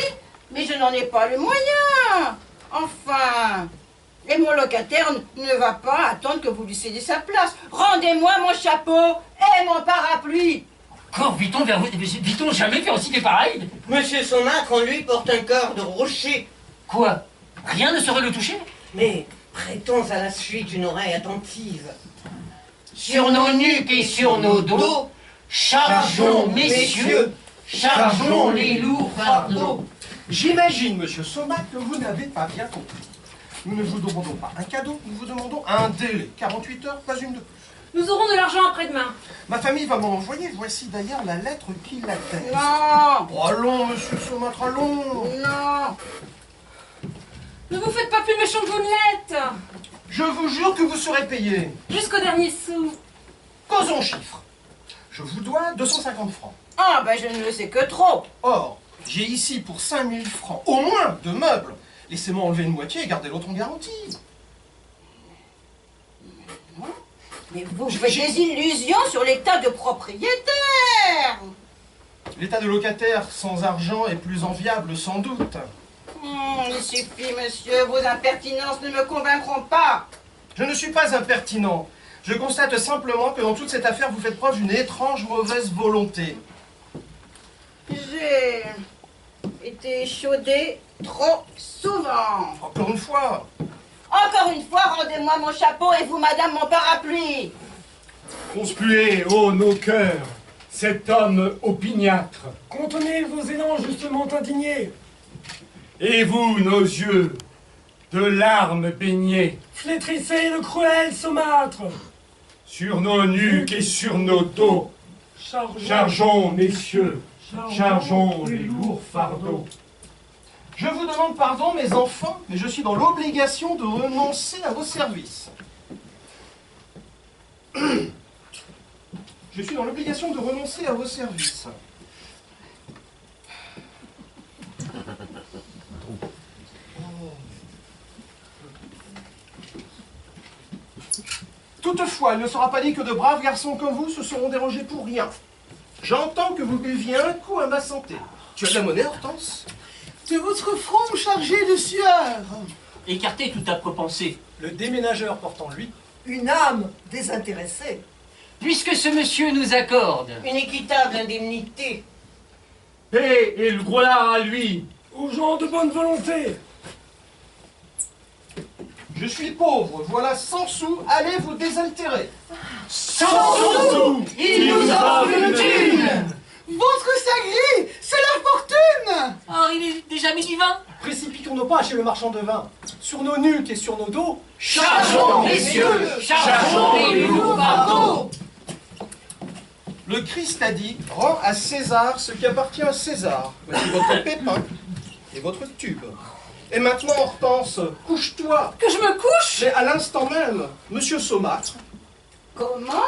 mais je n'en ai pas le moyen. Enfin, et mon locataire ne va pas attendre que vous lui cédiez sa place. Rendez-moi mon chapeau et mon parapluie. Encore vit-on jamais férocité pareille? Monsieur Saumâtre, en lui porte un corps de rocher. Quoi? Rien ne saurait le toucher? Mais prêtons à la suite une oreille attentive. Sur nos nuques et sur nos dos, chargeons, messieurs, chargeons les lourds fardeaux. J'imagine, monsieur Saumâtre, que vous n'avez pas bien compris. Nous ne vous demandons pas un cadeau, nous vous demandons un délai. 48 heures, pas une de plus. Nous aurons de l'argent après-demain. Ma famille va m'en envoyer. Voici d'ailleurs la lettre qui l'atteste. Non, Oh, allons, monsieur Saumâtre, allons. non. Ne vous faites pas plus méchant que vous ne l'êtes. Je vous jure que vous serez payé. Jusqu'au dernier sou. Causons chiffres. Je vous dois 250 francs. Ah, ben je ne le sais que trop. Or, j'ai ici pour 5000 francs, au moins, de meubles. Laissez-moi enlever une moitié et garder l'autre en garantie. Mais vous faites des illusions sur l'état de propriétaire. L'état de locataire sans argent est plus enviable, sans doute. Il suffit, monsieur, vos impertinences ne me convaincront pas. Je ne suis pas impertinent. Je constate simplement que dans toute cette affaire, vous faites preuve d'une étrange mauvaise volonté. J'ai été échaudé trop souvent. Encore une fois. Encore une fois, rendez-moi mon chapeau et vous, madame, mon parapluie. Conspuez, ô nos cœurs, cet homme opiniâtre. Contenez vos élans justement indignés. Et vous, nos yeux, de larmes baignés. Flétrissez le cruel Saumâtre. Sur nos nuques et sur nos dos, chargeons, messieurs, chargeons les lourds fardeaux. Je vous demande pardon, mes enfants, mais je suis dans l'obligation de renoncer à vos services. Je suis dans l'obligation de renoncer à vos services. Toutefois, il ne sera pas dit que de braves garçons comme vous se seront dérangés pour rien. J'entends que vous buviez un coup à ma santé. Tu as de la monnaie, Hortense? De votre front chargé de sueur. Écartez toute âpre pensée. Le déménageur porte en lui Une âme désintéressée. Puisque ce monsieur nous accorde Une équitable indemnité. Paix et le gloire à lui. Aux gens de bonne volonté. Je suis pauvre, voilà 100 sous, allez vous désaltérer. 100 sous, il nous offre une thune. Votre sagri, c'est la fortune. Oh, il est déjà midi 20. Précipitons-nous pas chez le marchand de vin. Sur nos nuques et sur nos dos, Chargeons, messieurs, chargeons les lourds fardeaux. Le Christ a dit, rends à César ce qui appartient à César. Voici votre pépin et votre tube. Et maintenant, Hortense, couche-toi. Que je me couche? Mais à l'instant même, monsieur Saumâtre, Comment?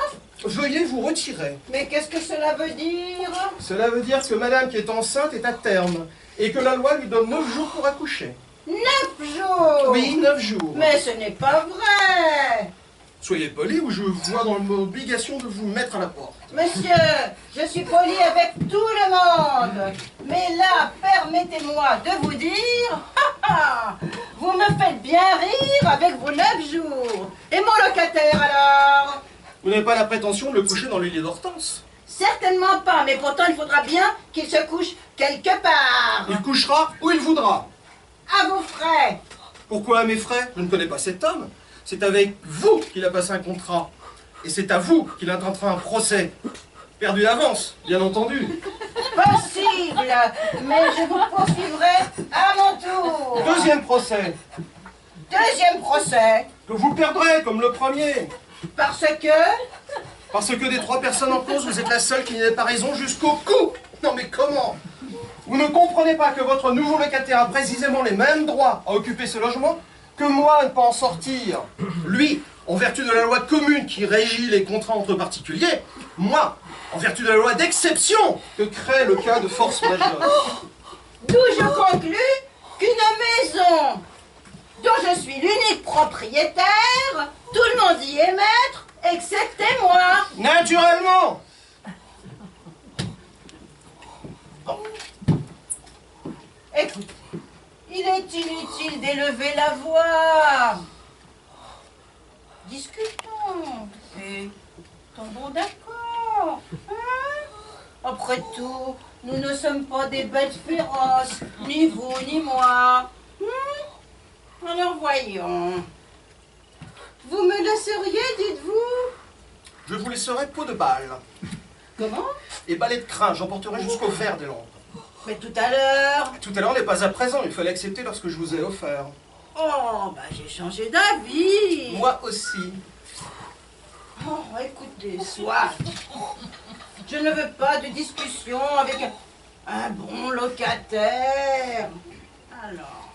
veuillez vous retirer. Mais qu'est-ce que cela veut dire? Cela veut dire que madame qui est enceinte est à terme et que la loi lui donne 9 jours pour accoucher. 9 jours? Oui, 9 jours. Mais ce n'est pas vrai! Soyez poli ou je vous vois dans l'obligation de vous mettre à la porte. Monsieur, je suis poli avec tout le monde. Mais là, permettez-moi de vous dire, vous me faites bien rire avec vos 9 jours. Et mon locataire alors? Vous n'avez pas la prétention de le coucher dans le lit d'Hortense? Certainement pas, mais pourtant il faudra bien qu'il se couche quelque part. Il couchera où il voudra. À vos frais. Pourquoi à mes frais? Je ne connais pas cet homme. C'est avec vous qu'il a passé un contrat. Et c'est à vous qu'il intentera un procès. Perdu d'avance, bien entendu. Possible, mais je vous poursuivrai à mon tour. Deuxième procès. Deuxième procès. Que vous perdrez comme le premier. Parce que... Parce que des 3 personnes en cause, vous êtes la seule qui n'avait pas raison jusqu'au cou. Non mais comment? Vous ne comprenez pas que votre nouveau locataire a précisément les mêmes droits à occuper ce logement que moi à ne pas en sortir. Lui, en vertu de la loi commune qui régit les contrats entre particuliers, moi, en vertu de la loi d'exception que crée le cas de force majeure. D'où je conclus qu'une maison dont je suis l'unique propriétaire, tout le monde y est maître, excepté moi. Naturellement. Écoute, il est inutile d'élever la voix. Discutons et tombons d'accord. Hein? Après tout, nous ne sommes pas des bêtes féroces, ni vous ni moi. Alors voyons. Vous me laisseriez, dites-vous? Je vous laisserai peau de balle. Comment? Et balai de crin, j'emporterai jusqu'au verre des lampes. Mais tout à l'heure. Tout à l'heure n'est pas à présent, il fallait accepter lorsque je vous ai offert. Oh, bah j'ai changé d'avis. Moi aussi. Oh, écoutez, soit. Je ne veux pas de discussion avec un bon locataire. Alors,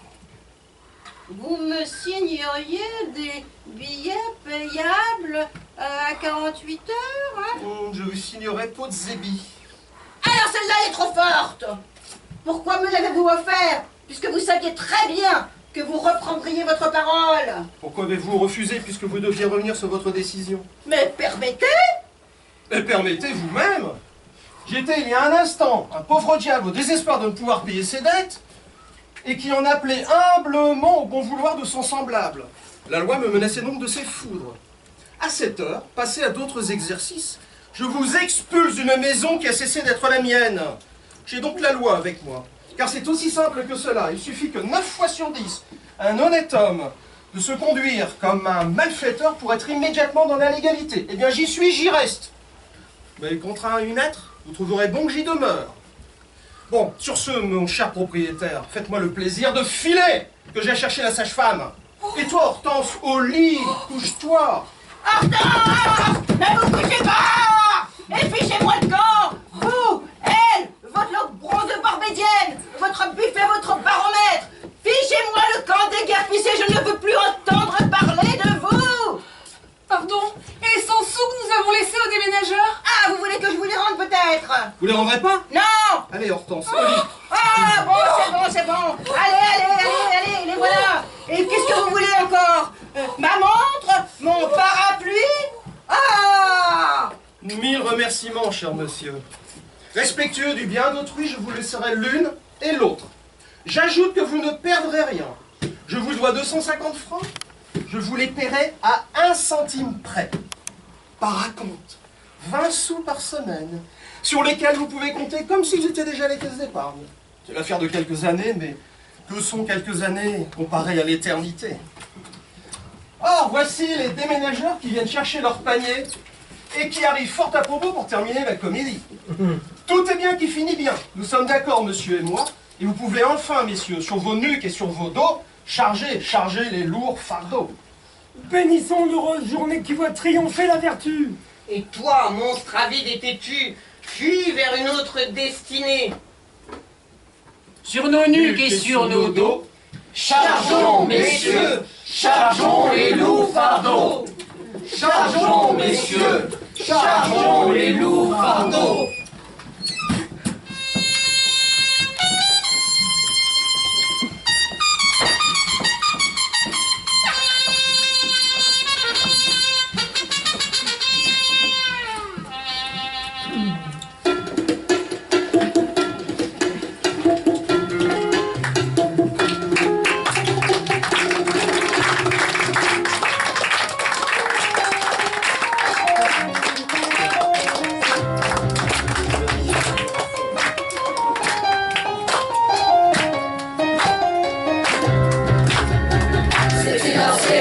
vous me signeriez des billets payables à 48 heures, hein? Je vous signerai peau de zébi. Alors celle-là est trop forte. Pourquoi me l'avez-vous offert, puisque vous saviez très bien que vous reprendriez votre parole? Pourquoi avez-vous refusé puisque vous deviez revenir sur votre décision? Mais permettez? Mais permettez vous-même. J'étais il y a un instant un pauvre diable au désespoir de ne pouvoir payer ses dettes et qui en appelait humblement au bon vouloir de son semblable. La loi me menaçait donc de ses foudres. À cette heure, passé à d'autres exercices, je vous expulse d'une maison qui a cessé d'être la mienne. J'ai donc la loi avec moi. Car c'est aussi simple que cela. Il suffit que 9 fois sur 10, un honnête homme de se conduire comme un malfaiteur pour être immédiatement dans la légalité. Eh bien, j'y suis, j'y reste. Mais contraint à y être, vous trouverez bon que j'y demeure. Bon, sur ce, mon cher propriétaire, faites-moi le plaisir de filer, que j'ai cherché la sage-femme. Et toi, Hortense, au lit, couche-toi. Hortense! Ne vous couchez pas! Et fichez-moi le camp! Vous, elle, votre loque bronze de barbédienne, votre buffet, votre baromètre! Fichez-moi le camp des guerpissés, je ne veux plus entendre parler de vous! Pardon? Et les 100 sous que nous avons laissés aux déménageurs? Ah, vous voulez que je vous les rende peut-être? Vous les rendrez pas? Non! Allez, Hortense, au lit. Ah, bon, c'est bon! Allez, les voilà! Et qu'est-ce que vous voulez encore? Ma montre? Mon parapluie? Ah! 1000 remerciements, cher monsieur. Respectueux du bien d'autrui, je vous laisserai l'une et l'autre. J'ajoute que vous ne perdrez rien. Je vous dois 250 francs. Je vous les paierai à 1 centime près. Par raconte, 20 sous par semaine, sur lesquels vous pouvez compter comme s'ils étaient déjà les caisses d'épargne. C'est l'affaire de quelques années, mais que sont quelques années comparées à l'éternité? Or, voici les déménageurs qui viennent chercher leur panier et qui arrivent fort à propos pour terminer la comédie. Tout est bien qui finit bien. Nous sommes d'accord, monsieur et moi. Et vous pouvez enfin, messieurs, sur vos nuques et sur vos dos, charger les lourds fardeaux. Bénissons l'heureuse journée qui voit triompher la vertu. Et toi, monstre avide et têtu, fuis vers une autre destinée. Sur nos nuques et sur nos dos, Chargeons, messieurs, chargeons les lourds fardeaux. Chargeons, messieurs, chargeons les lourds fardeaux. C'est